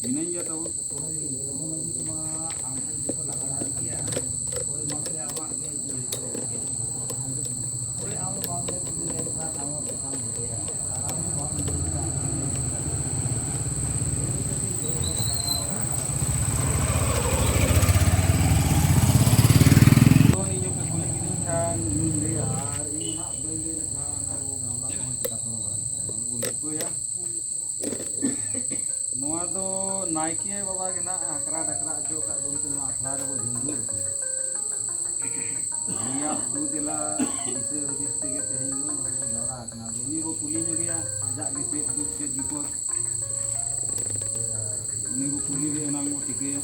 ini ya tahu. Naiki baba ke na akra dakra jo ka dun tin akra ro jundu niya du dila ise dis te te hindu no jara na duni bo puli jo gya ajak gi se du se gipot ni bo puli re na mo tike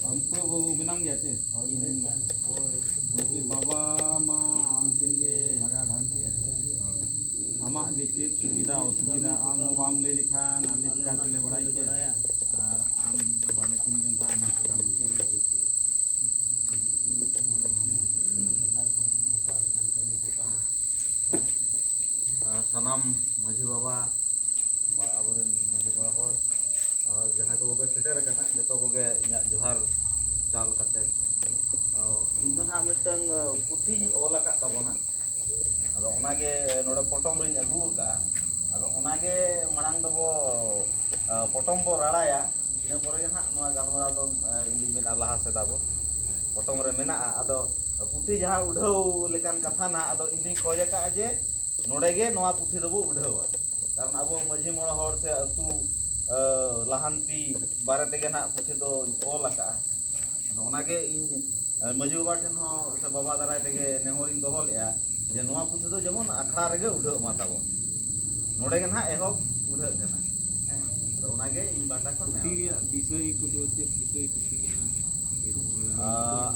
हमको वो बिनाम गया थे और ये बाबा मा हम चंगे लगा ढंग के हमार देखिए सुविधा असुविधा आम वाम ले लिखा नाली का चले बढ़ाई के और आम बने कुनी जनता आम काम सनम माझी बाबा आबोरेन माझी बाबा जहाँ को सेटर करना जो को जोहार चाल करते इन ना मिटन पुथी ओला का तबना अदो ओनागे नोडे पटम रिन अगु का अदो ओनागे मांग दबो पटम बो राड़ाया इन परे ना नोआ गालमरा दो इली मेना लाहा से दाबो पटम रे मेना अदो पुथी जहाँ उढाव लेकान कथा ना अदो इनी खोज का जे नोडे गे नोआ पुथी दबो उढावा कारण अब माझी मोड़ हर से अतु लाहांती बारे तेगे ना पुथी दो ओल का ओनागे इन माझी बाबा ठेन हो से बाबा दाराय तेगे नेहोरिन दोहो लेया जे नोआ पुथी दो जेमन आखड़ा रेगे उढाव मा ताबो नोडे गे ना एहब उढाव कना तो ओनागे इन बाटा को पुथी रिया विषय को दो चे विषय पुथी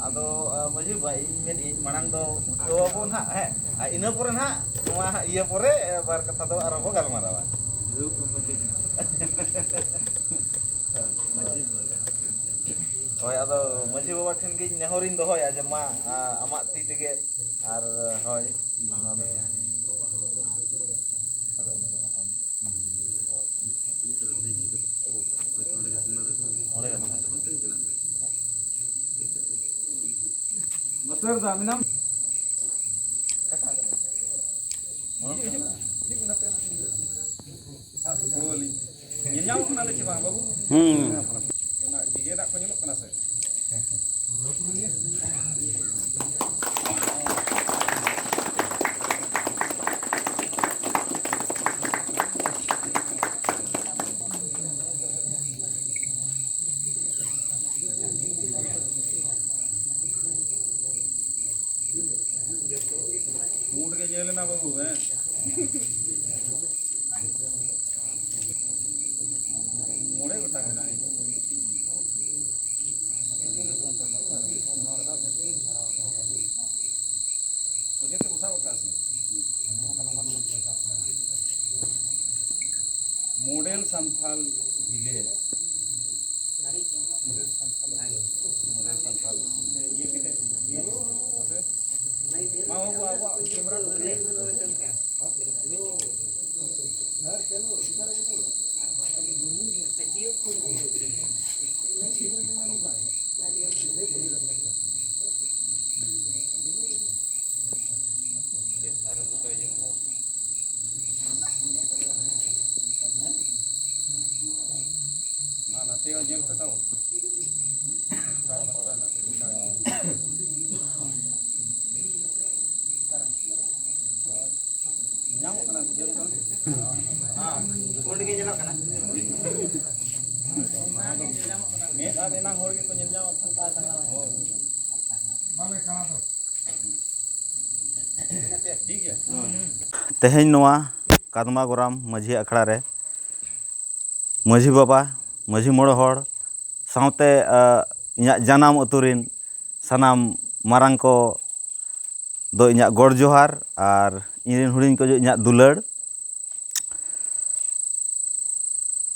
आदो माझी भाई मेन इन मानang दो तो बो ना हे इना परे ना नोआ इया परे बार कथा दो आरबो गालमारावा Hoi ado maji baba ठेन गिन नेहरिन दोहया जे मा आमाक ती तेगे are हoi Master dah minum. Nyam kena lagi bang babu. Nak gigi tak penyeluk kena saya. Mood ke jalan na babu है मोड़े बता के ना सोचे तो उसा बता से model Santhal village model Santhal ये कितने ये mau bawa kamera nah nanti aja kita tahu nyamuk kena jauh kan? Mau dikit nyamuk kena? Ni ada nang hor ke kunjung nyamuk kan? Oh, balik kena tu. ठीक है तेहें नोआ कादमा गोराम माझी अखड़ा रे माझी बाबा माझी मोड़ हड़ साउते इᱧᱟᱜ जानाम अतुरिन सानाम मारांग को दो इᱧᱟᱜ गड़ जोहार और इन हुडिंग को जो इᱧᱟᱜ दुलड़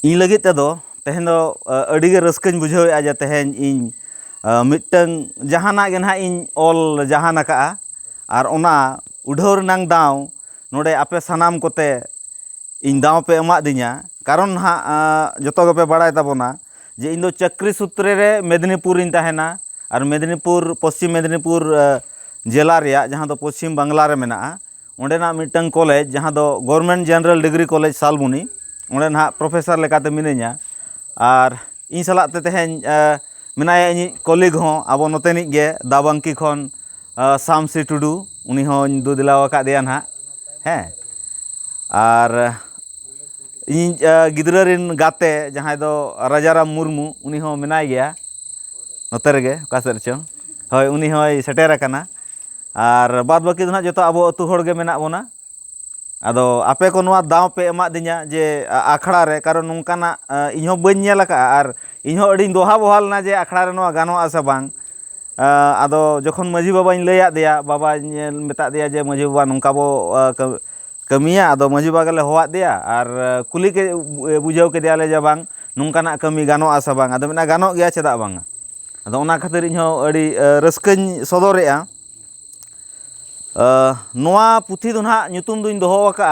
इन लगित तेदो तेहें दो अड़ी गे रस्कन बुझावेआ जे तेहें इन मिटन जहाना गे ना इन ऑल जहाना का और ओना उड़ाव रनांग दाव नोडे आपे सानाम कोते इन दाव पे एमा दिया कारण हाँ जतो गपे बाड़ाय ताबोना जे इन दो चक्री सूत्रे रे मेदिनीपुर इन ताहेना और मेदिनीपुर पश्चिम मेदिनीपुर जिला रेया जहाँ दो पश्चिम बांग्ला रे मेना ओंडेना मिटन कॉलेज जहाँ दो गवर्नमेंट जनरल डिग्री कॉलेज सालमुनी ओंडे ना प्रोफेसर लेकाते मिनेኛ और इन सलाते तेहें मेनाया इन कॉलीग हों आबो नोतेनिक गे दाबांकी खन सामसी टुडू उनी हों दो दिलाव कादेया ना हैं और इन गिद्रा रिन गाते जहाँ दो राजाराम मुर्मू उनी हों मेनाय गया नोते रेगे कासेर चो हय उनी होय सेटेर आकाना और बाद बाकी ना जो अब अतु हड़ गे मेना बोना अदो आपे को नोआ दाव पे एमा दिया जे आखड़ा रे कारण नोंकाना इहो बइन नेल आका और इहो अड़ी दोहा बहाल ना जे आखड़ा रे नोआ गानो आसे बांग अदो जखन माझी बाबाñ लैया दिया बाबा मेता दिया जे माझी बाबा नोंका बो कमिया अदो माझी बाबा गेले होवा दिया और कुली के बुझाव के दियाले जे बांग नोंकाना कमी गानो आसे बांग अदो मेना गानो गया चेदा बांग अदो ओना खातिर इहो अड़ी रस्कñ सदोरेआ नोआ पुथी दो ना ᱧᱩᱛᱩᱢ दुñ दोहो आका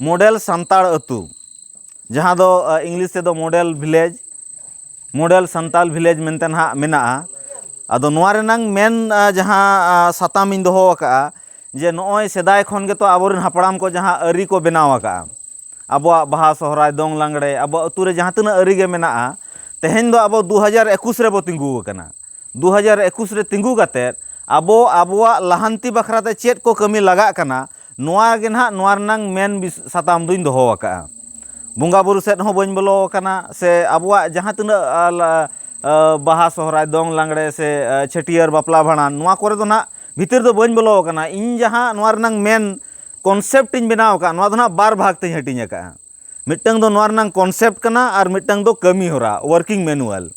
मॉडल सांताड़ अतु जहाँ दो इंग्लिश से दो मॉडल सांताल विलेज मेनते ना मेना अदो नोआ रेनांग मेन जहाँ साताम इन दोहो आका जे नोय सेदाय खन गे तो आबोरेन हापड़ाम को जहाँ अरी को बनाव आका आबोआ बहा सोहराय दोंग लांगड़े आबो अतु रे जहाँ तना अरी गे मेना तेहें दो आबो 2021 रे बो तिंगु आकना 2021 रे तिंगु काते आबो आबोआ लहांती बखराते चेत को कमी लगा कना नोआ गे ना नोआ रेनांग मेन साताम दुñ दोहो आका बुंगा बुरु सेट हो बñ बोलो कना से आबोआ जहाँ तना बाहा सोहराय दोंग लांगड़े से छटियर बापला भाणान नोआ कोरे दो ना भीतर दो बñ बोलो कना इन जहाँ नोआ रेनांग मेन कॉन्सेप्ट इन बनाव का नोआ दो ना बार भाग ते हटिंग आका मिटंग दो नोआ रेनांग कॉन्सेप्ट कना और मिटंग दो कमी होरा वर्किंग मैनुअल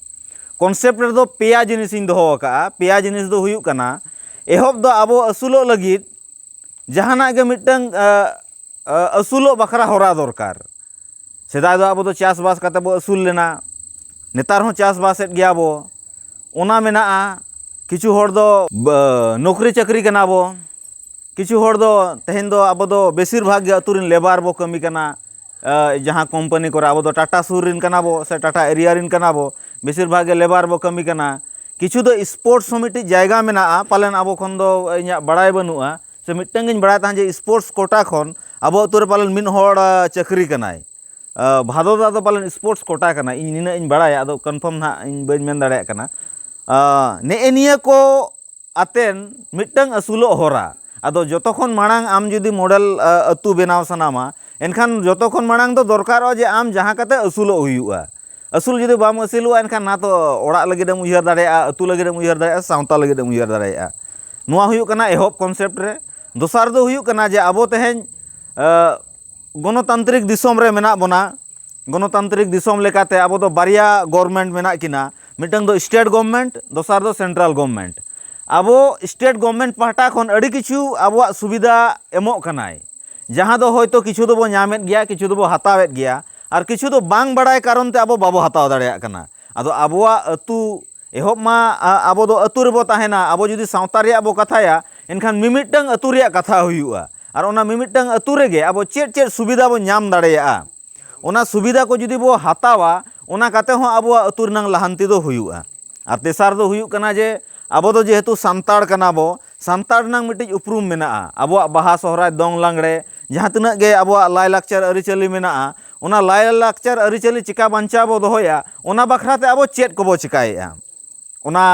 कॉन्सेप्ट रे दो पेया जिनिस इन दोहो आका पेया जिनिस दो हुयुक कना एहब दो आबो असुलो लगित जहाना गे मिटंग असुलो बखरा होरा दरकार सेदाय दो आबो दो चासबास काते बो असूल लेना नेतार हों चासबासेद गया बो ओना मेनाआ किछु होड़ दो नौकरी चाकरी कना बो किछु होड़ दो तेहेन दो आबो दो बेसिर भाग गे अतु रिन लेबर बो कमी कना जहाँ कंपनी को आबो दो टाटा सुर रिन कना बो से टाटा एरिया रिन कना बो बेसिर भाग गे लेबर बो कमी कना किछु दो स्पोर्ट्स मिट्टी जायगा मेनाआ पालन आबो खन दो इᱧᱟᱜ बड़ाय बनुआ से मिट्टंग गिन बड़ाय ताहन जे स्पोर्ट्स कोटा खन आबो अतु रे पालन मिन होड़ चाकरी कनाय भादोदा दो पालन स्पोर्ट्स कोटा कना इन निना इन बड़ाय आदो कन्फर्म ना इन बइन मेन दाड़े कना ने निया को आतेन मिट्टंग असुलो होरा आदो जतोखन मांग आम जुदी मॉडल अतु बनाव सनामा एनखान जतोखन मांग दो दरकार जे आम जहाँ काते असुलो हुयुआ असूल जुदी बाम असूलुआ एनखान ना तो ओड़ा लगिदेम उयहर दाड़ेया अतु लगिदेम उयहर दाड़ेया सावता लगिदेम उयहर दाड़ेया नोआ हुयुग कना एहब कॉन्सेप्ट रे दोसार दो हुयुग कना जे आबो तेहेन गणतांत्रिक दिसोम रे मेना बोना गणतांत्रिक दिसोम लेकाते आबो दो बारिया गवर्नमेंट मेना किना मिटंग दो स्टेट गवर्नमेंट दोसार दो सेंट्रल गवर्नमेंट आबो स्टेट गवर्नमेंट पाहटा खन अड़ी किछु आबोआ सुविधा एमोग कनाय जहाँ दो होयतो किछु दो बो नामेद गया किछु दो बो हतावेद गया और किछु दो बांग बड़ाय कारण ते आबो बाबो हताव दाड़ेया कना आदो आबोआ अतु एहब मा आबो दो अतु रे बो ताहेना आबो जुदी सावता रेया बो कथाया एनखान मिमिटंग अतु रेया कथा हुयुआ और ओना मिमिटंग अतु रेगे आबो चेड चेड सुविधा बो नाम दाड़ेया ओना सुविधा को जुदी बो हतावा ओना काते हो आबोआ अतु रनांग लाहांती दो हुयुआ और तेसार दो हुयुग कना जे आबो दो जेहेतु सान्ताड़ कना बो सान्ताड़ रनांग मिटिज उपरूम मेनाआ आबोआ बाहा सोहराय दोंग लांगड़े जहाँ तिनाग गे आबोआ लाय लाकचार अरिचली मेनाआ ओना लाय लाकचार अरिचली चिका बांचा बो दोहोया ओना बखराते आबो चेड को बो चिकायेआ ओना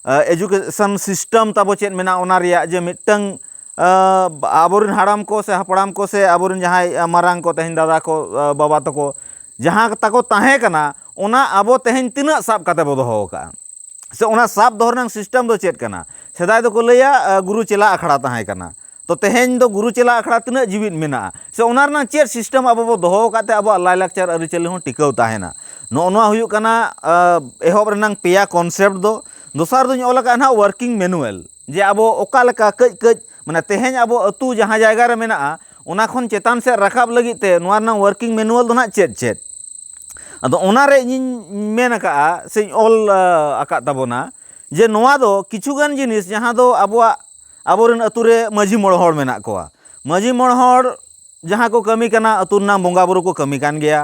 एजुकेशन सिस्टम ताबो चेड मेना ओना रिया जे मिटंग आबोरिन हाड़ाम को से हापड़ाम को से आबोरिन जहाँ मारांग को तेहेन दादा को बाबा तको जहाँ ताको ताहे कना ओना आबो तेहेन तिना साब काते बो दोहो का से ओना साब दोहो रनांग सिस्टम दो चेड कना सेदाय दो को लैया गुरु चेला अखड़ा ताहे कना तो तेहेन दो गुरु चेला अखड़ा तिना जीवित मेना से ओना रनांग चेड सिस्टम आबो बो दोहो काते आबो लाय लाकचार अरिचली हों टिकाव ताहेना नोआ हुयुग कना एहब रनांग पेया कॉन्सेप्ट दो दोसार दो ऑल का ना वर्किंग मैनुअल जे आबो ओका लेका कज कज माने तेहेन आबो अतु जहाँ जायगा रे मेना ओना खन चेतान से राखाब लगित ते नोआ रनांग वर्किंग मैनुअल दो ना चेड चेड आदो ओना रे इᱧ मेन अकाआ से ऑल अका ताबोना जे नोआ दो किछुगान जिनिस जहाँ दो आबोआ आबोरिन अतु रे माझी मोड़ हड़ मेना कोआ माझी मोड़ हड़ जहाँ को कमी कना अतु रनांग बोंगा बुरु को कमी कान गया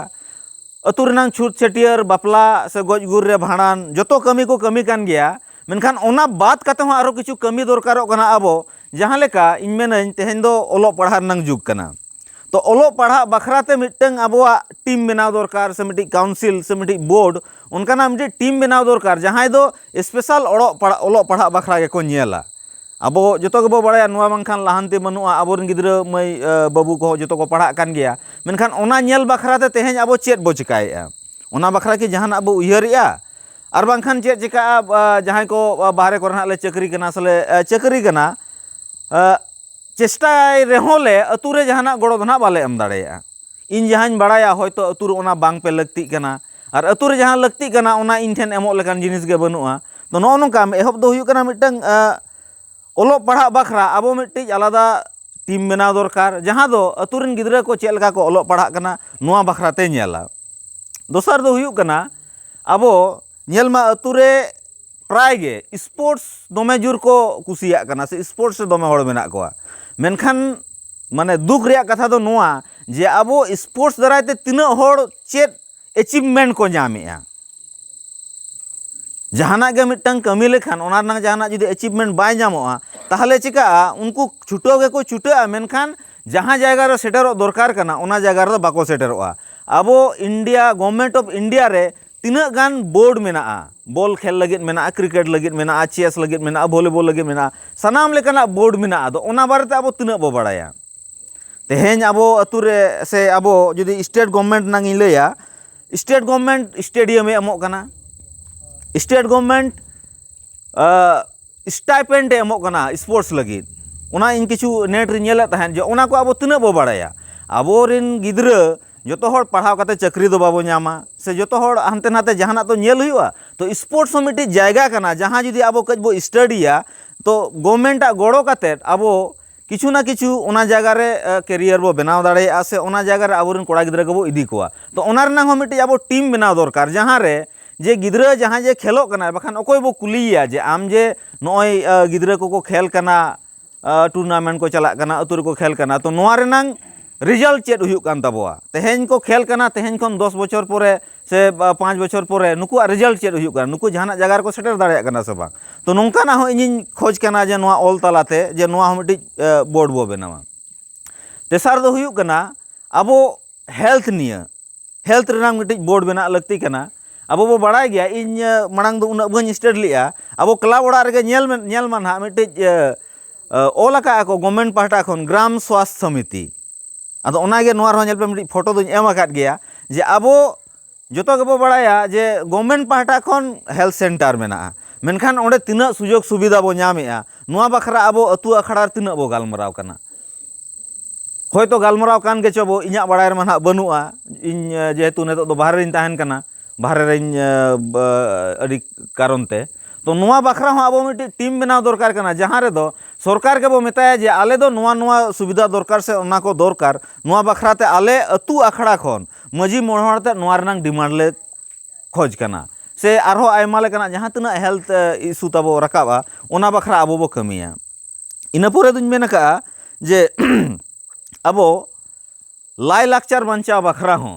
अतु रनांग छूट छटियर बापला से गज गुर रे भाड़ान जतो कमी को कमी कान गया मेनखान ओना बात काते हो आरो किछु कमी दरकारोग कना आबो जहाँ लेका इन मेनाइन तेहेन दो ओलो पढ़ा रनांग जुग कना तो ओलो पढ़ा बखराते मिटंग आबोआ टीम बनाव दरकार से मिटी काउंसिल से मिटी बोर्ड उनकाना मिटी टीम बनाव दरकार जहाँ दो स्पेशल ओलो पढ़ा बखरा के को नेला आबो जतो गबो बड़ाया नोआ बांखान लाहांती बनुआ आबोरिन गिद्रा मई बाबू को जतो को पढ़ा कान गया मेनखान ओना नेल बखराते तेहेन आबो चेड बो चिकायेआ ओना बखरा कि जहान आबो उयहरिया और बांखान चेड चिका जहाँ को बाहरे को ले चाकरी कना सले चाकरी कना चेष्टाय रेहोले अतु रे जहाना गड़ो दो ना बाले एम दाड़ेया इन जहां बड़ाया होयतो अतु रे ओना बांग पे लगती कना और अतु रे जहां लगती कना ओना इन ठेन एमोग लेकान जिनिस गे बनुआ तो नो नोंका एहब दो हुयुग कना मिटंग ओलो पढ़ा बखरा आबो मिट्टी आलादा टीम बनाव दरकार जहाँ दो अतु रिन गिद्रा को चेद लेका को ओलो पढ़ा कना नोआ बखराते नेला दोसार दो हुयुग कना आबो नेल मा अतु रे प्राय गे स्पोर्ट्स दोमे जुर को कुसिया कना से स्पोर्ट्स से दोमे हड़ मेना कोआ मेनखान माने दुख रिया कथा दो नोआ जे आबो स्पोर्ट्स दरायते तिना हड़ चेद अचीवमेंट को नामेआ जहाना गे मिटंग कमी लेखान ओना रनांग जहाना जुदी अचीवमेंट बाय नामोआ ताहले चिका उनको छुटो गे को छुटा मेनखान जहाँ जायगा रे सेटरो दरकार कना ओना जायगा रे बाको सेटरोआ आबो इंडिया गवर्नमेंट ऑफ इंडिया रे तिना गान बोर्ड मेना बॉल खेल लगित मेना क्रिकेट लगित मेना चेस लगित मेना वॉलीबॉल लगित मेना सनाम लेकाना बोर्ड मेना दो ओना बारेते आबो तिना बो बड़ाया तेहेन आबो अतु रे से आबो जुदी स्टेट गवर्नमेंट नांग इ लैया स्टेट गवर्नमेंट स्टेडियम एमोग कना स्टेट गवर्नमेंट स्टाइपेंड एमोग कना स्पोर्ट्स लगित ओना इन किछु नेट रे नेला तहन जे ओना को आबो तिना बो बड़ाया आबो रिन गिद्रा जो हड़ पढ़ाव काते चाकरी दो बाबो नामा से जो हड़ हानते नाते जहाना तो नेल हुआ तो स्पोर्ट्स में मिट्टी जायगा कना जहाँ जुदी आबो कज बो स्टडिया तो गवर्नमेंट गड़ो काते आबो किछु ना किछु ओना जगह रे कैरियर बो बनाव दाड़ेया से ओना जगह रे आबोरन कोड़ा गिद्रा को बो इदी कोआ तो ओना रना हो मिट्टी आबो टीम बनाव दरकार जहाँ रे जे गिद्रा जहाँ जे खेलो कना बखान अकोय बो कुलिया जे आम जे नॉय गिद्रा को खेल कना टूर्नामेंट को चला कना अतुर को खेल कना तो नोआ रेनांग रिजल्ट चेक हुयुक कान ताबोआ तेहेन को खेल कना तेहेन खन 10 बछर पोरे से 5 बछर पोरे नुकु रिजल्ट चेक हुयुक कान नुकु जहाना जगह को सेटर दाड़ेया कना से बांग तो नोंका ना हो इनिन खोज कना जे नोआ ऑल तालाते जे नोआ हो मिट्टी बोर्ड बो बनावा तेसार दो हुयुक कना अबो हेल्थ निया हेल्थ रेनांग मिट्टी बोर्ड बना लगती कना अब बो बड़ा गया इन मांग दो उना बन स्टेट लिया अब क्लब ओड़ा रे नेल मान हा मिट्टी ऑल का को गवर्नमेंट पाहटा खन ग्राम स्वास्थ्य समिति अदो ओनागे नोआर हो पे मिट्टी फोटो दुñ एम आकाद गया जे अबो जोतो गेबो बड़ाया जे गवर्नमेंट पाहटा खन हेल्थ सेंटर मेना मेनखान ओंडे तिना सुजोग सुविधा बो नामेआ नोआ बखरा अबो अतु अखड़ा तिना बो गालमराव कना होयतो गालमराव कान गे चबो इᱧा बड़ाय रे माना बनुआ इन जेहेतु नेतो दो बाहर रिन ताहन कना बाहर रिन अडी कारण ते तो नोआ बखरा हो अबो मिट्टी टीम बनाव दरकार कना जहाँ रे दो सरकार के बो मेताया जे आले दो नोआ नोआ सुविधा दरकार से ओना को दरकार नोआ बखरा ते आले अतु अखड़ा खन मजी मोहर ते नोआ रनांग डिमांड ले खोज कना से आरो आयमा लेकना जहाँ तना हेल्थ इशू ताबो रकाबा ओना बखरा अबो बो कमिया इना पोरे दुñ मेन का जे अबो लाई लाक्चर बांचा बखरा हो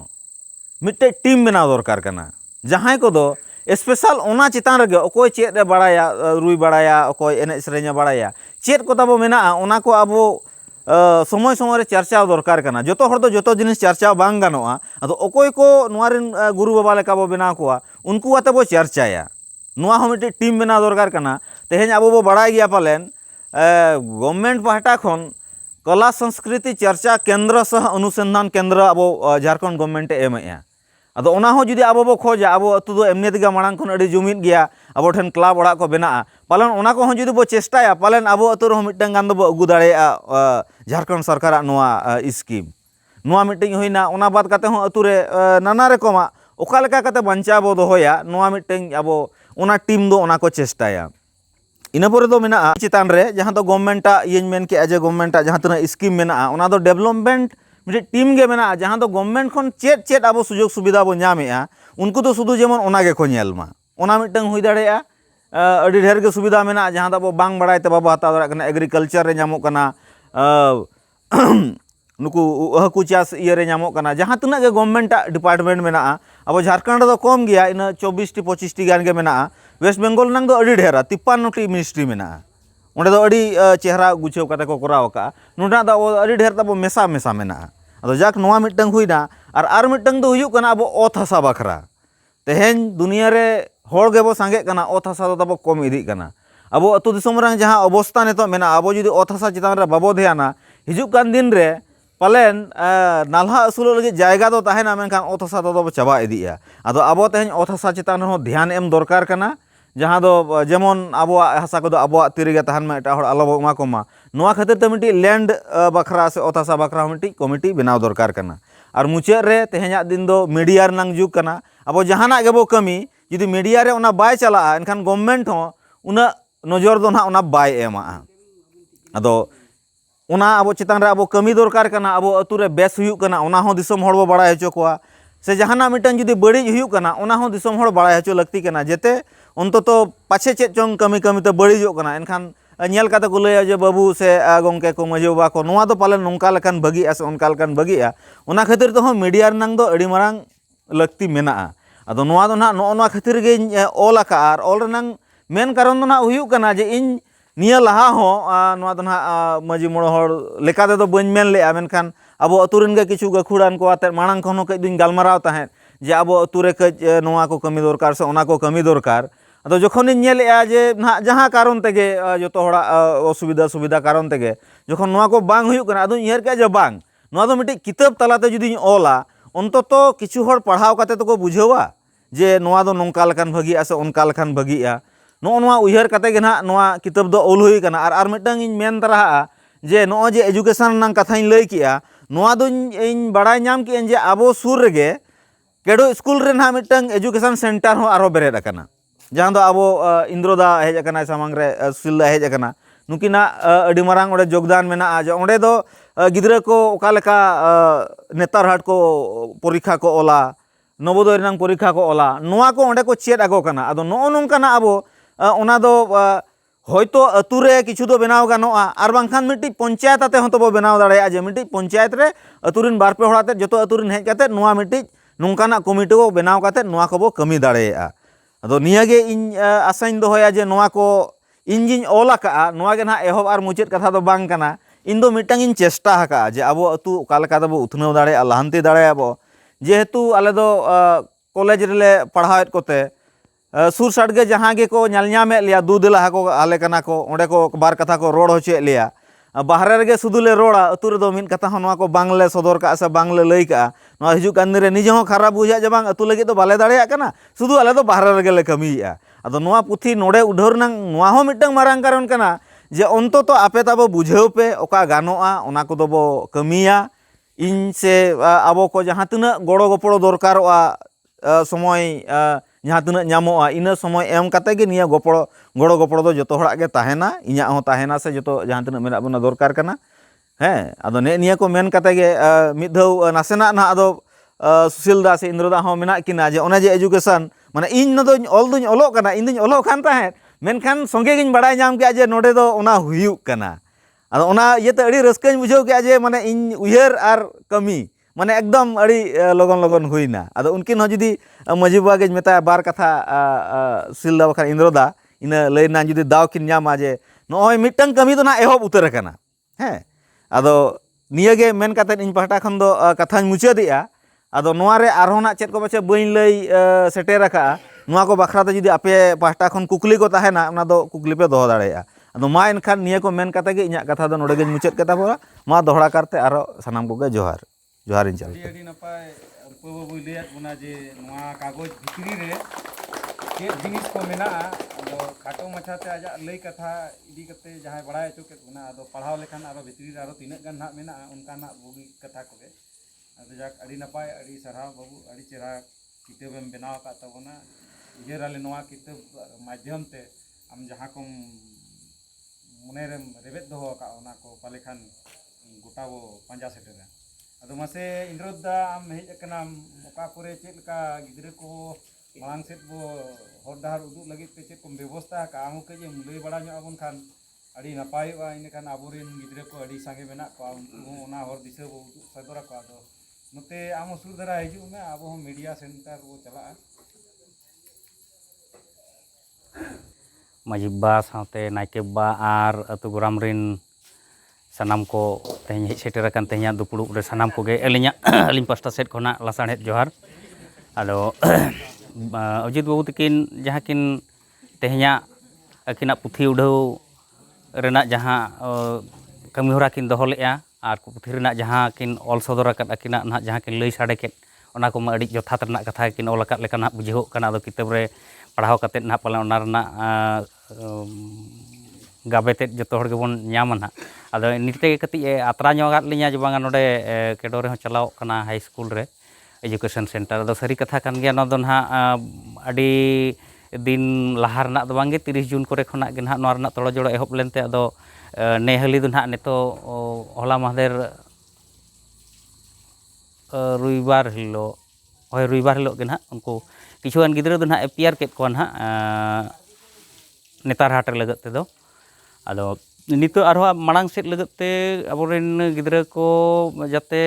मिट्टे टीम बनाव दरकार कना जहाँ को दो स्पेशल ओना चितान रगे अकोय चेद रे बड़ाया रुई बड़ाया अकोय एने सेरेኛ बड़ाया चेद को ताबो मेना ओना को अबो समय समय रे चर्चा दरकार कना जोतो हर दो जोतो जिनिस चर्चा बांग गानोआ अदो अकोय को नोआरिन गुरु बाबा लेका बो बनाव कोआ उनको आते बो चर्चाया नोआ हो मिट्टी टीम बनाव दरकार कना तेहेñ अबो बो बड़ाय गया पालेन गवर्नमेंट पाहटा खन कला संस्कृति चर्चा केंद्र सह अनुसंधान केंद्र अबो झारखंड गवर्नमेंट एमएआ अदो ओना हो जुदी अबो बो खोजा अबो अतु दो एमने दिगा मांग खन अडी जुमिद गया अबो ठेन क्लब ओड़ा को बेना पालन ओना को हो जुदी बो चेष्टाया पालन अबो अतु रो मिटन गान दो बो अगु दाड़ेया झारखंड सरकार नोआ स्कीम नोआ मिटिंग होइना ओना बात काते हो अतु रे नाना रकमा ओका लेका काते बंचा बो दोहोया नोआ मिटिंग अबो ओना टीम दो ओना को चेष्टाया इना पोरे दो मेना चितान रे जहां दो गवर्नमेंट येन मेन के एज गवर्नमेंट जहां तना स्कीम मेना ओना दो डेवलपमेंट मिटे टीम गे मेना जहां दो गवर्नमेंट खन चेद चेद अबो सुजोग सुविधा बो नामेआ उनको तो शुधु जेमन ओना गे को नेलमा ओना मिटंग हुई दाड़ेया अडी ढेर गे सुविधा मेना जहां दो बांग बड़ाय ते बाबा हता दरा कना एग्रीकल्चर रे नामो कना नुकु हकु चास इये रे नामो कना जहां तना गे गवर्नमेंट डिपार्टमेंट मेना अब झारखंड दो कम गया इन 24 टी 25 टी गान गे मेना वेस्ट बेंगल नंग दो अडी ढेरा 53 टी मिनिस्ट्री मेना ओंडे दो अडी चेहरा गुछेव काते को कराव का नोडा दो अडी ढेर तबो मेसा मेसा मेना अदो जाक नोआ मिटंग हुइना आर मिटंग दो हुयुक कना अबो ओत हसा बखरा तेहेन दुनिया रे होड़ गेबो सांगे कना ओत हसा दो तबो कम इदी कना अबो अतु दिसम रंग जहां अवस्था नेतो मेना अबो जुदी ओत हसा चितान रे बाबो ध्याना हिजुक कान दिन रे पालेन नालहा असुलो लगे जायगा दो ताहेना मेनखान ओत हसा दो चाबा इदिया अदो अबो तेहेन ओत हसा चितान हो ध्यान एम दरकार कना जहाँ दो जेमन आबो हसा को आबो तिरिगे तहन में एटा हर आलो मा को मा नोआ खातिर ते मिटी लैंड बखरा से ओत हसा बखरा मिटी कमिटी बनाव दरकार कना और मुचाद रे तेहेñा दिन दो मीडिया रनांग जुग कना अब जहाना गेबो कमी जुदी मीडिया रे ओना बाय चला एनखान गवर्नमेंट हो उना नजर दो ना ओना बाय एमा अदो ओना अब चितान रे अब कमी दरकार कना अब अतु रे बेस हुयुक कना ओना हो दिसम हड़ बो बड़ाय हचो कोआ से जहाना मिटन जुदी बड़ी हुयुक कना ओना हो दिसम हड़ बड़ाय हचो लगती कना जेते अंततो पाछे चेक चोंग कमी कमी तो बड़ीजोग कना एनखान नेल काते को लैया जे बाबू से गोंके को मजे बाबा को नोआ तो पालन नोंका लेकान भागिया से ओनका लेकान भागिया ओना खातिर तो मीडिया रनांग दो अड़ी मारांग लगती मेना अदो नोआ दो ना नोआ खातिर गे ऑल आका आर ऑल रनांग मेन कारण दो ना हुयुक कना जे इन निया लहा हो नोआ दो ना मजी मोड़ हड़ लेकाते दो बन मेन ले मेनखान अबो अतुरिन गे किछु गखुड़ान को आते मांग खनो कई दिन गालमाराव ताहें जे अबो अतु रे कज नोआ को कमी दरकार से ओना को कमी दरकार अदो जखन जे ना जहाँ कारण तेगे जो हड़ा असुविधा सुविधा कारण तेगे जखन नोआ को बांग हुयुक कना अदो इहर के जे बांग नोआ दो मिटी किताब तलाते जुदी ओला अंततो किछु हड़ पढ़ाव काते तो को बुझेवा जे नोआ दो नोंका लेकान भागिया से ओनका लेकान भागिया नो नोआ उयहर काते गे ना नोआ किताब दो ओल हुई कना आर मिटंग इन मेन तरहा जे नो जे एजुकेशन नंग कथाइन लई किया नोआ दो इन बड़ाय नाम कि जे आबो सुर रेगे केडो स्कूल रे ना मिटंग एजुकेशन सेंटर हो आरो बेरेद अकना जहाँ दो आबो इंद्रोदा हेज अकना सामांग रे सिलदा हेज अकना नुकिना अड़ी मारांग ओंडे योगदान मेना जे ओंडे दो गिद्रा को ओका लेका नेतार हाट को परीक्षा को ओला नवोदय रनांग परीक्षा को ओला नोआ को ओंडे को चेद आगो कना आदो नो नोंकाना अबो ओना दो होयतो अतु रे किछु दो बनाव गानोआ आर बांखान मिट्टी पंचायत आते हों तो बो बनाव दाड़ेया जे मिट्टी पंचायत रे अतुरिन बार पे होड़ाते जतो अतुरिन हेज काते नोआ मिट्टी नोंकाना कमिटी को बनाव काते नोआ को बो कमी दाड़ेया आदो नियागे इन आसाइन दोहया जे नोआ को इन जिन ओल आका नोआ गे ना एहब आर मुचाद कथा दो बांग काना इन दो मिटांग इन चेष्टा हका जे अबो अतु ओका लेका दो उथनव दाड़ेया लाहांती दाड़ेया बो जेहेतु आले दो कॉलेज रेले पढ़ावेत कोते सुर साडगे जहाँ गे को नामे लिया दू दिला को आले कना को ओंडे को बार कथा को रोड होचे लिया बाहरे रेगे सुदुले रोड़ा अतु रे दो मिन कथा हो नोआ को बांगले सदर का से बांगले लई का नोआ हिजु कान रे निजे हो खराब बुझा जे बांग अतु लगे तो बाले दाड़ेया कना सुदु आले दो बाहरे रेगे ले कमीया आदो नोआ पुथी नोडे उडहर नंग नोआ हो मिटंग मारांग कारण कना जे अंतो तो आपे ताबो बुझाव पे ओका गानोआ ओना को दो बो कमीया इन से आबो को जहाँ तिना गड़ो गपड़ो दरकारोआ समय जहाँ तिना नामोआ इन समय एम काते गे निया गड़ो गपड़ो दो जतो हड़ाग गे ताहेना इᱧाग हो ताहेना से जतो जहाँ तिना मेना बना दरकार कना हें आदो ने निया को मेन काते गे मिद धाव नासेना ना आदो सुशील दा से इंद्र दा हो मेना किना जे ओना जे एजुकेशन माने इन न दो ऑल दुñ ओलोग कना इन दुñ ओलोग खान ताहे मेनखान संगे गिñ बाड़ाय नाम के जे नोडे दो ओना हुयुग कना आदो ओना इयते अड़ी रस्काñ बुझाव के जे माने इन उयहर आर कमी माने एकदम अड़ी लगन लगन हुईना आदो उनकिन हो जुदी माजी बाबा गे मेता बार कथा सिलदा बखा इंद्रदा इना लैना जुदी दाव किन नामा जे नोय मिटंग कमी दो ना एहब उतर कना हैं आदो निया गे मेन काते इन पहटा खन दो कथाñ मुचादिया आदो नोआ रे आरहो ना चेद को बचे बइन लई सेटेर रखा नोआ को बखरा जुदी आपे पहटा खन कुकली को ताहेना ओना दो कुकली पे दोहो दाड़ेया आदो मा एनखान निया को मेन काते गे इᱧाग कथा दो नोडे गे मुचाद कता बोला मा दोहड़ा करते आरो सनाम को गे जोहार जोहार इन चल अड़ी नपाय रुपा बाबू लैयात बोना जे नोआ कागज भितरी रे चेद जिनिस को मेना आदो खाटो माछाते आजा लई कथा इदी कते जहां बड़ाय अचो के बोना आदो पढ़ाव लेखान आरो भितरी रे आरो तिनक गान ना मेना उनका ना बुगी कथा को गे आदो जाक अड़ी नपाय अड़ी सरहाव बाबू अड़ी चेहरा किताबेम बनाव का तबोना इजराले नोआ किताब माध्यम ते आम जहां को मने रे रेबेद दोहो का ओना को पालेखान गोटा वो पंजा सेटेरा आदो मासे इंद्रदा आम हेज कना ओका करे चेद का गिद्रे को मांग सेट बो हर डहार उदु लगी पे चेद को व्यवस्था का आमु के जे लई बड़ा ᱧᱚᱜ आबोन खान अड़ी नपायवा इन खान आबोरेन गिद्रे को अड़ी सांगे मेना को ओना हर दिशा बो उदु सदरा को आदो नते आम सुर धरा हिजु में आबो हम मीडिया सेंटर वो चला माजी बा साथे नायके बा आर अतु गोराम रिन सनाम को तेहन हेज सेटेर अकान तेहना दुपुड़ुब रे सनाम को गे अलिᱧा अलिñ पास्टा सेट खना लासाणहेद जोहार आदो अजित बाबू तकिन जहाँ किन तेहना अकिना पुथी उड़ाव रेना जहाँ कमी होरा किन दोहो लेआ आर पुथी रेना जहाँ किन ऑल सदर अकाद अकिना ना जहाँ किन लई साडे केद ओना को अड़ी जथात रेना कथा किन ऑल अकाद लेका ना बुझाव कना आदो किताब रे पढ़ाव कते ना पाले ओना रेना गाबेते जतो हर गेबोन ᱧᱟᱢᱟ ना आदो निते कति आत्रा ᱧᱚᱜᱟᱫ लिᱧा जे बांगा नोडे केडो रे हो चलाव कना हाई स्कूल रे एजुकेशन सेंटर आदो सरी कथा कान गया ना दो ना अड़ी दिन लाहा रना दो बांगे 30 जून करे खना गे ना नोआ रना तोड़ो जोड़ो एहब लेनते आदो नेहली दो ना नेतो होला माहदेर रविवार हिलो होय रविवार हिलो गे ना उनको किछुगान गिद्रा दो ना एपियर केत को ना नेतार हाट लगत ते दो आदो नितो आरो मांग सेट लगते अबोरेन गिद्रा को जाते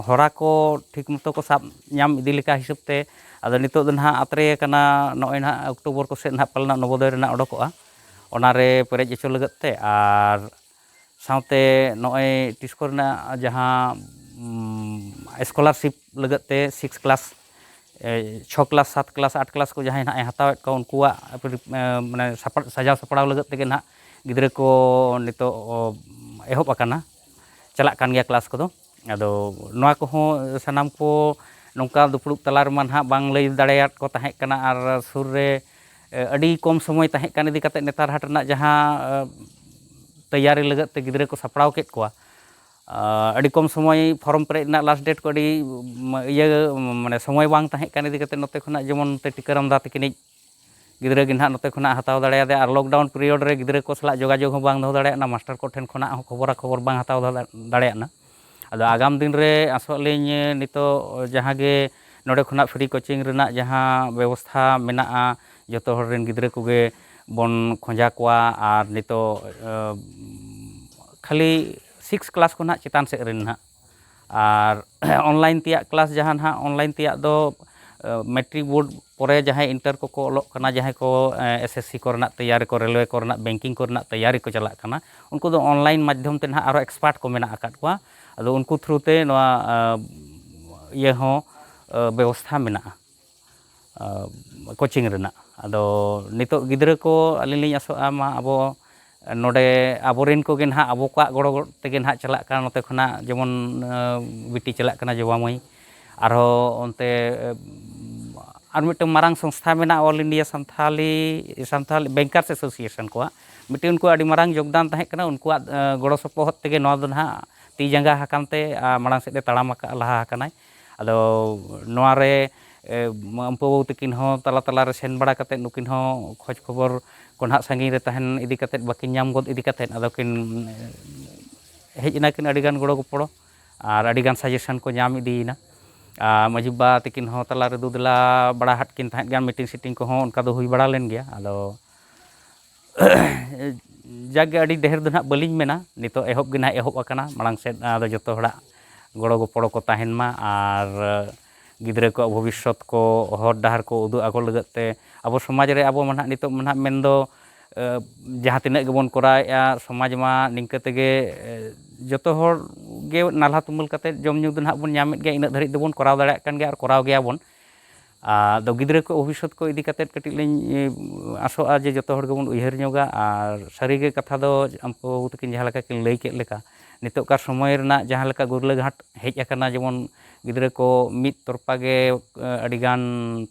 हरा को ठीक मतो को साब नाम इदी लेका हिसाब ते आदो नितो दो ना आत्रे कना नय ना अक्टोबर को से ना पालना नवोदय रेना ओडकोआ ओना रे पेरेज एचो लगते आर साउते नय टिस्को रेना जहां स्कॉलरशिप लगते 6 क्लास 6 क्लास 7 क्लास 8 क्लास को जहां ना हतावेत को उनकुआ माने सजाव सपड़ाव लगते के ना गिद्रे को नितो एहब अकाना चला कान गया क्लास को दो आदो नोआ को हो सनाम को नोंका दुपुड़ुब तलार मान हा बांग लई दाड़ेयात को ताहे कना आर सुर रे अड़ी कम समय ताहे कान इदी कते नेतार हाट रना जहां तैयारी लगत ते गिद्रे को सपड़ाव केत कोआ अड़ी कम समय फॉर्म पेरेज ना लास्ट डेट को अड़ी ये माने समय बांग ताहे कान इदी कते नते खना जेमन ते टिकाराम दा तकिनि गिद्रा गे नाग नोते खना हताव दाड़े और लॉकडाउन पीरियड रे गिद्रा को सला जोगाजोग हो बांग दो दाड़े मास्टर को ठेन खना खबर बांग हताव दाड़े अदो आगाम दिन रे आसोलिኝ नितो जहाँ गे नोडे खना फ्री कोचिंग रेना जहाँ व्यवस्था मेना जतो हर रेन गिद्रा कोगे बन खोजा कोआ और नितो खाली 6 क्लास को ना चितान से रेन ना और ऑनलाइन तिया क्लास जहाँ ना ऑनलाइन तिया दो मैट्रिक बोर्ड परे जहाँ इंटर को ओलोग कना जहाँ को एसएससी कोरना तैयारी को रेलवे कोरना बैंकिंग कोरना तैयारी को चला कना उनको दो ऑनलाइन माध्यम ते ना आरो एक्सपर्ट को मेना आकाद कोआ अदो उनको थ्रू ते नवा ये हो व्यवस्था मेना कोचिंग रेना अदो नितो गिद्रा को अलिलिኝ आसोआ मा अबो नोडे आबोरेन को गे ना अबो को गड़ो तेगे ना चला कना नोते खना जेमन बिटी चला कना जवामई आरो ओनते और मिट्टन मारांग संस्था मेना all India Santhali bankers association को मिट्टन उनको अड़ी मारांग योगदान तहे कना उनको गड़ो सपोहत तेगे नवा दो ना ती जंगा हकानते मारांग सेदे तड़ाम लहा हकानाय अदो नवा रे अम्पो तकिन हो तला तला रे सेन बड़ा कते नुकिन हो खोज खबर को ना संगी रे तहन इदी कते बाकिन नाम गद इदी कते अदो किन हेजना किन अड़ी गान गड़ो गपड़ो और अड़ी गान सजेशन को नाम इदीना मजिबा तकिन हो तला रे दुदला बड़ा हट किन तहन गान मीटिंग सीटिंग को हो उनका दो हुई बड़ा लेन गया अदो जागे अड़ी ढेर दो ना बलिंग मेना नितो एहब गे ना एहब अकना मांग से अदो जतो हड़ा गड़ो गपड़ो को तहन मा और गिद्रा को भविष्यत को हर डाहर को उदू आगो लगते अब समाज रे अब मना नितो मना मेनदो जहाँ तिना गेबन कराया समाज मा निंका तेगे जतो हर गे नाला तुमुल कते जम न्यू दो ना बन नामेद गे इना धरित दबन कराव दाड़े कान गे और कराव गया बन दो गिद्रा को भविष्यत को इदी कते कटी लिñ आसोआ जे जतो हर गेबन उयहर ᱧᱚᱜᱟ और सारी गे कथा दो अम्पो तकिन जहाँ लेका किन लई केत लेका नितो का समय रेना जहाँ लेका गुरला घाट हेज अकना जेमन गिद्रा को मिद तरपा गे अड़ीगान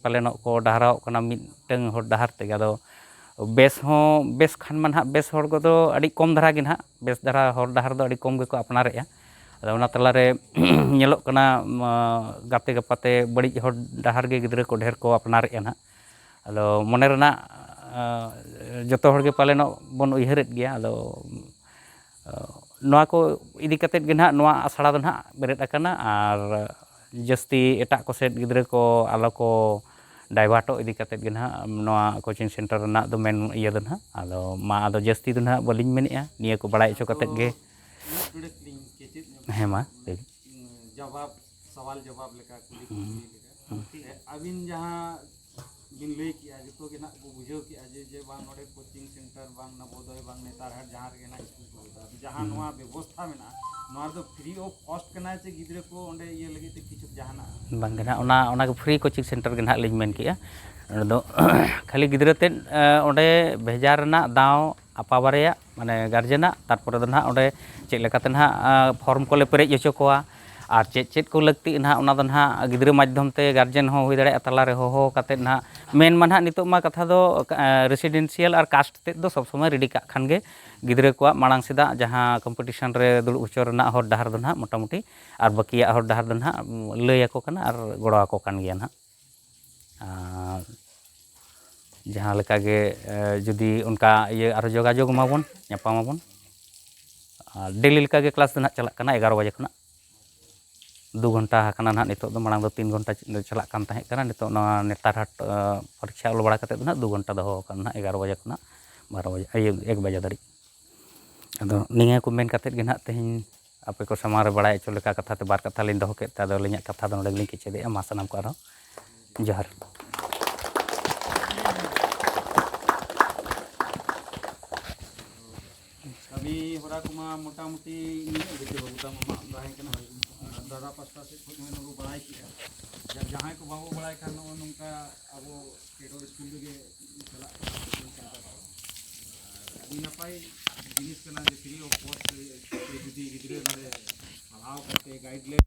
पालेनो को डहाराव कना मिदटंग हर डहार ते अदो बेस खान मा बेस हर को दो अड़ी कम धारा गे ना बेस धारा हर डहार दो अड़ी कम गे को अपनारेया अदो उना तला रे नेलोग कना गाते गपाते बड़ी हर डहार गे गिद्रा को ढेर को अपनारेया ना अदो मने रेना जतो हर गे पालेनो बन उयहरेत गया अदो नवा को इदी कते गे ना नवा आसड़ा दो ना बेरेद अकना और जस्ती एटा को सेट गिद्रा को आलो को डाइवर्टो इदी कते गे ना नवा कोचिंग सेंटर ना दो मेन इया दो ना आदो मा आदो जस्ती दो ना बलिñ मेनेआ निया को बड़ाय चो कते गे हेमा जवाब सवाल जवाब लेका कुली लेका अबिन जहाँ बिन लई किया जतो गे ना बो बुझो किया जे बांग नोडे कोचिंग सेंटर बांग नवोदय बांग नेतारहाट जहाँ रे ना स्कूल को जहाँ नवा व्यवस्था मेना नवा दो फ्री ऑफ कॉस्ट कना चे गिद्रा को ओंडे ये लगी ते किछु जहाना बांग ना ओना को फ्री कोचिंग सेंटर गे ना लिñ मेन किया दो खाली गिद्रा ते ओंडे भेजार ना दाव आपा बारेया माने गार्जेना तारपरे दो ना ओंडे चेक लेकाते ना फॉर्म को ले पेरेज होचो कोआ और चेक को लगती ना ओना दो ना गिद्रा माध्यम ते गार्जेन हो हुई दाड़े तला रे हो कते ना मेन मा ना नितो मा कथा दो रेसिडेंशियल और कास्ट ते दो सब समय रेडी का खान गे गिद्रा को मांग सेदा जहाँ कंपटीशन रे दुड़ उचो रेना हर डहार दो ना मोटामुटी और बाकिया हर डहार दो ना लई आको कना और गड़ो आको कान गया ना जहाँ लेका गे जुदी उनका ये आरो जोगाजोग माबन ᱧᱟᱯᱟᱢᱟᱵᱚᱱ डेली लेका गे क्लास दो ना चला कना 11 बजे खना 2 घंटा हकना ना नितो दो मांग दो 3 घंटा चला कान तहे कना नितो ना नेतारहाट परीक्षा ओल बड़ा कते दो ना 2 घंटा दो कना 11 बजे खना 12 बजे 1 बजे धरी अदो निया को मेन कते गे ना तेहिन आपे को समारे बड़ाय चो लेका कथा ते बार कथा लिñ दो केत अदो लिña कथा दो नोडे लिñ किचे दे मा सनाम को आरो जोहार कभी होरा कुमा मोटामुटी बेटे बबुता मामा दाहे कना दादा पास्ता से खुद में नु बड़ाई किया जब जहां को बाबू बड़ाई खान उनका अब केडो स्कूल गे चला अभी नपाई जिनिस कना जे फ्री ऑफ कॉस्ट जुदी गिद्रा रे पढ़ाव करते गाइडलाइन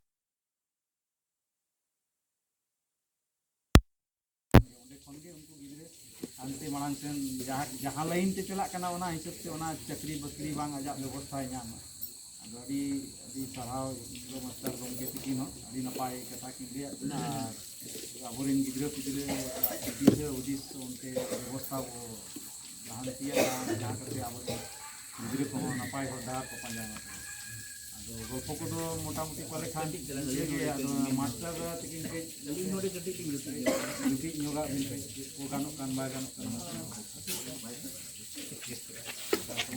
उनको गिद्रा अंते मांग सेन जहाँ लाइन ते चला कना ओना हिसाब से ओना चाकरी बकरी बांग आजा व्यवस्था नाम ᱟᱹᱰᱤ ᱥᱟᱨᱦᱟᱣ ᱢᱟᱥᱴᱟᱨ ᱜᱚᱢᱠᱮ ᱛᱟᱹᱠᱤᱱ ᱦᱚᱸ ᱟᱹᱰᱤ ᱱᱟᱯᱟᱭ ᱠᱟᱛᱷᱟ ᱠᱤᱱ ᱞᱟᱹᱭᱟᱫ ᱵᱚᱱᱟ ᱟᱨ ᱟᱵᱚᱨᱮᱱ ᱜᱤᱫᱽᱨᱟᱹ ᱯᱤᱫᱽᱨᱟᱹ ᱫᱤᱥᱟᱹ ᱦᱩᱫᱤᱥ ᱚᱱᱛᱮ ᱵᱮᱵᱚᱥᱛᱷᱟ ᱵᱚ ᱞᱟᱦᱟᱱᱛᱤᱭᱟ ᱡᱟᱦᱟᱸ ᱠᱟᱛᱮ ᱟᱵᱚᱨᱮᱱ ᱜᱤᱫᱽᱨᱟᱹ ᱠᱚᱦᱚᱸ ᱱᱟᱯᱟᱭ ᱦᱚᱨ ᱰᱟᱦᱟᱨ ᱠᱚ ᱯᱟᱸᱡᱟᱭᱟ ᱟᱫᱚ ᱜᱚᱞᱯᱚ ᱠᱚᱫᱚ ᱢᱚᱴᱟᱢᱩᱴᱤ ᱯᱟᱞᱮ ᱠᱷᱟᱱ ᱤᱱᱠᱟᱹᱜᱮ ᱟᱫᱚ ᱢᱟᱥᱴᱟᱨ ᱛᱟᱹᱠᱤᱱ ᱠᱟᱹᱡ ᱟᱹᱞᱤᱧ ᱱᱚᱰᱮ ᱠᱟᱹᱴᱤᱡ ᱞᱤᱧ ᱞᱩᱴᱤᱡ ᱧᱚᱜᱟᱜ ᱵᱤᱱ ᱠᱟᱹᱡ ᱪᱮᱫ ᱠᱚ ᱜᱟᱱᱚᱜ ᱠᱟᱱ ᱵᱟᱭ ᱜᱟᱱᱚᱜ ᱠᱟᱱᱟ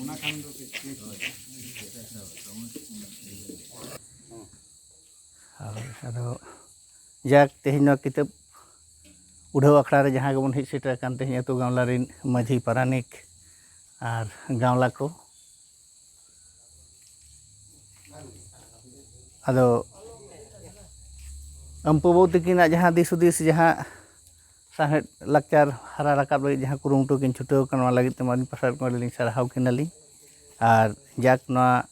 ᱚᱱᱟ ᱠᱷᱟᱱ ᱫᱚ ᱠᱟᱹᱡ ᱟᱫᱚ ᱡᱟᱠ ᱛᱮᱦᱮᱧ ᱱᱚᱣᱟ ᱠᱤᱛᱟᱹᱵ ᱩᱰᱷᱟᱹᱣ ᱟᱠᱷᱲᱟ ᱨᱮ ᱡᱟᱦᱟᱸ ᱜᱮᱵᱚᱱ ᱦᱮᱡ ᱥᱮᱴᱮᱨ ᱟᱠᱟᱱ ᱛᱮᱦᱮᱧ ᱟᱹᱛᱩ ᱜᱟᱶᱞᱟ ᱨᱮᱱ ᱢᱟᱹᱡᱷᱤ ᱯᱟᱨᱟᱱᱤᱠ ᱟᱨ ᱜᱟᱶᱞᱟ ᱠᱚ ᱟᱫᱚ ᱟᱢᱯᱩ ᱵᱟᱹᱵᱩ ᱛᱟᱹᱠᱤᱱᱟᱜ ᱡᱟᱦᱟᱸ ᱫᱤᱥ ᱦᱩᱫᱤᱥ ᱡᱟᱦᱟᱸ ᱥᱟᱶᱦᱮᱫ ᱞᱟᱠᱪᱟᱨ ᱦᱟᱨᱟ ᱨᱟᱠᱟᱵ ᱞᱟᱹᱜᱤᱫ ᱡᱟᱦᱟᱸ ᱠᱩᱨᱩᱢᱩᱴᱩ ᱠᱤᱱ ᱪᱷᱩᱴᱟᱹᱣ ᱟᱠᱟᱱᱟ ᱚᱱᱟ ᱞᱟᱹᱜᱤᱫ ᱛᱮ ᱟᱹᱞᱤᱧ ᱯᱟᱥᱴᱟ ᱠᱷᱚᱱ ᱟᱹᱞᱤᱧ ᱥᱟᱨᱦᱟᱣ ᱠᱤᱱᱟᱞᱤᱧ ᱟᱨ ᱡᱟᱠ ᱱᱚᱣᱟ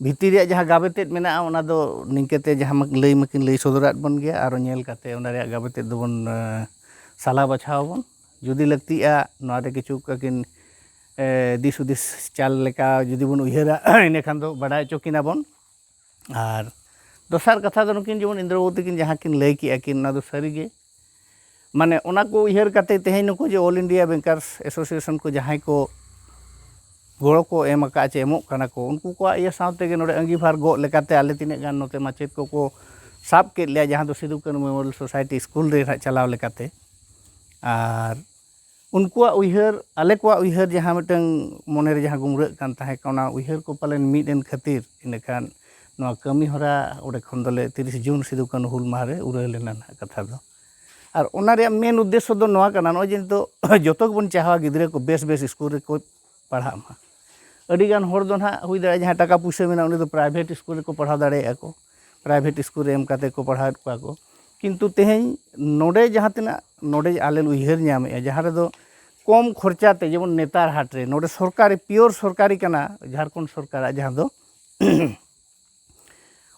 ᱵᱷᱤᱛᱤᱨ ᱨᱮᱭᱟᱜ ᱡᱟᱦᱟᱸ ᱜᱟᱵᱮ ᱛᱮᱫ ᱢᱮᱱᱟᱜᱼᱟ ᱚᱱᱟ ᱫᱚ ᱱᱤᱝᱠᱟᱹᱛᱮ ᱡᱟᱦᱟᱸ ᱞᱟᱹᱭ ᱢᱟᱠᱤᱱ ᱞᱟᱹᱭ ᱥᱚᱫᱚᱨᱟᱫ ᱵᱚᱱ ᱜᱮᱭᱟ ᱟᱨᱚ ᱧᱮᱞ ᱠᱟᱛᱮ ᱚᱱᱟ ᱨᱮᱭᱟᱜ ᱜᱟᱵᱮ ᱛᱮᱫ ᱫᱚᱵᱚᱱ ᱥᱟᱞᱟ ᱵᱟᱪᱷᱟᱣ ᱟᱵᱚᱱ ᱡᱩᱫᱤ ᱞᱟᱹᱠᱛᱤᱜᱼᱟ ᱱᱚᱣᱟ ᱨᱮ ᱠᱤᱪᱷᱩ ᱟᱹᱠᱤᱱ ᱫᱤᱥ ᱦᱩᱫᱤᱥ ᱪᱟᱞ ᱞᱮᱠᱟ ᱡᱩᱫᱤ ᱵᱚᱱ ᱩᱭᱦᱟᱹᱨᱟ ᱤᱱᱟᱹᱠᱷᱟᱱ ᱫᱚ ᱵᱟᱰᱟᱭ ᱦᱚᱪᱚ ᱠᱤᱱᱟ ᱵᱚᱱ ᱟᱨ ᱫᱚᱥᱟᱨ ᱠᱟᱛᱷᱟ ᱫᱚ ᱱᱩᱠᱤᱱ ᱡᱮᱢᱚᱱ ᱤᱱᱫᱨᱚ ᱵᱟᱹᱵᱩ ᱛᱟᱹᱠᱤᱱ ᱡᱟᱦᱟᱸ ᱠᱤᱱ ᱞᱟᱹᱭ ᱠᱮᱜᱼᱟ ᱠᱤᱱ ᱚᱱᱟ ᱫᱚ ᱥᱟᱹᱨᱤᱜᱮ ᱢᱟᱱᱮ ᱚᱱᱟ ko ᱩᱭᱦᱟᱹᱨ ᱠᱟᱛᱮ ᱛᱮᱦᱮᱧ ᱱᱩᱠᱩ ᱡᱮ ᱚᱞ ᱤᱱᱰᱤᱭᱟ ᱵᱮᱝᱠᱟᱨᱥ ᱮᱥᱳᱥᱤᱭᱮᱥᱚᱱ ko ᱡᱟᱦᱟᱸᱭ ko ᱜᱚᱲᱚ ko ᱮᱢ ᱟᱠᱟᱫ ᱪᱮ ᱮᱢᱚᱜ ᱠᱟᱱᱟ ko ᱩᱱᱠᱩ ᱠᱚᱣᱟᱜ ᱤᱭᱟᱹ ᱥᱟᱶ ᱛᱮᱜᱮ ᱱᱚᱰᱮ ᱟᱸᱜᱤᱵᱷᱟᱨ ᱜᱚᱜ ᱞᱮᱠᱟᱛᱮ ᱟᱞᱮ ᱛᱤᱱᱟᱹᱜ ᱜᱟᱱ ᱱᱚᱛᱮ ᱢᱟᱪᱮᱫ ᱠᱚᱠᱚ ᱥᱟᱵ ᱠᱮᱫ ᱞᱮᱭᱟ ᱡᱟᱦᱟᱸ ᱫᱚ ᱥᱤᱫᱩ ᱠᱟᱹᱱᱩ ᱢᱮᱢᱳᱨᱤᱭᱟᱞ ᱥᱳᱥᱟᱭᱴᱤ ᱥᱠᱩᱞ ᱨᱮ ᱦᱟᱸᱜ ᱪᱟᱞᱟᱣ ᱞᱮᱠᱟᱛᱮ ᱟᱨ ᱩᱱᱠᱩᱣᱟᱜ ᱩᱭᱦᱟᱹᱨ ᱟᱞᱮ ᱠᱚᱣᱟᱜ ᱩᱭᱦᱟᱹᱨ ᱡᱟᱦᱟᱸ ᱢᱤᱫᱴᱟᱝ ᱢᱚᱱᱮᱨᱮ ᱡᱟᱦᱟᱸ ᱜᱩᱢᱨᱟᱹᱜ ᱠᱟᱱ ᱛᱟᱦᱮᱸ ᱠᱟᱱᱟ ᱚᱱᱟ ᱩᱭᱦᱟᱹᱨ ko ᱯᱟᱞᱮᱱ ᱢᱤᱫ ᱮᱱ ᱠᱷᱟᱹᱛᱤᱨ ᱤᱱᱟᱹᱠᱷᱟᱱ ᱱᱚᱣᱟ ᱠᱟᱹᱢᱤ ᱦᱚᱨᱟ ᱚᱸᱰᱮ ᱠᱷᱚᱱ ᱫᱚᱞᱮ 30 ᱡᱩᱱ ᱥᱤᱫᱩ ᱠᱟᱹᱱᱩ ᱦᱩᱞ ᱢᱟᱦᱟ ᱨᱮ ᱩᱨᱟᱹᱣ ᱞᱮᱱᱟ ᱱᱟᱦᱟᱜ ᱠᱟᱛᱷᱟ ᱫᱚ ᱟᱨ ᱚᱱᱟ ᱨᱮᱭᱟᱜ ᱢᱮᱱ ᱩद्ᱫᱮᱥᱥᱚ ᱫᱚ ᱱᱚᱣᱟ ᱠᱟᱱᱟ ᱱᱚᱜᱼᱚᱭ ᱡᱮ ᱱᱤᱛᱚᱜ ᱡᱚᱛᱚ ᱜᱮᱵᱚᱱ ᱪᱟᱦᱟᱣᱟ ᱜᱤᱫᱽᱨᱟᱹ ko ᱵᱮᱥ ᱥᱠᱩᱞ ᱨᱮᱠᱚ ᱯᱟᱲᱦᱟᱜ ᱢᱟ ᱟᱹᱰᱤᱜᱟᱱ ᱦᱚᱲ ᱫᱚ ᱱᱟᱦᱟᱜ ᱦᱩᱭ ᱫᱟᱲᱮᱭᱟᱜᱼᱟ ᱡᱟᱦᱟᱸ ᱴᱟᱠᱟ ᱯᱩᱭᱥᱟᱹ ᱢᱮᱱᱟᱜᱼᱟ ᱩᱱᱤ ᱫᱚ ᱯᱨᱟᱭᱵᱷᱮᱴ ᱥᱠᱩᱞ ᱨᱮᱠᱚ ᱯᱟᱲᱦᱟᱣ ᱫᱟᱲᱮᱭᱟᱜᱼᱟ ko ᱯᱨᱟᱭᱵᱷᱮᱴ ᱥᱠᱩᱞ ᱨᱮ ᱮᱢ ᱠᱟᱛᱮ ko ᱯᱟᱲᱦᱟᱣᱮᱫ ᱠᱚᱣᱟ ko ᱠᱤᱱᱛᱩ ᱛᱮᱦᱮᱧ ᱱᱚᱰᱮ ᱡᱟᱦᱟᱸ ᱛᱤᱱᱟᱹᱜ ᱱᱚᱰᱮ ᱟᱞᱮ ᱩᱭᱦᱟᱹᱨ ᱧᱟᱢᱮᱜᱼᱟ ᱡᱟᱦᱟᱸ ᱨᱮᱫᱚ ᱠᱚᱢ ᱠᱷᱚᱨᱪᱟᱛᱮ ᱡᱮᱢᱚᱱ ᱱᱮᱛᱟᱨ ᱦᱟᱴ ᱨᱮ ᱱᱚᱰᱮ ᱥᱚᱨᱠᱟরি ᱯᱤᱭᱳᱨ ᱥᱚᱨᱠᱟরি ᱠᱟᱱᱟ ᱡᱷᱟᱲᱠᱷᱚᱸᱰ ᱥᱚᱨᱠᱟᱨᱟᱜ ᱡᱟᱦᱟᱸ ᱫᱚ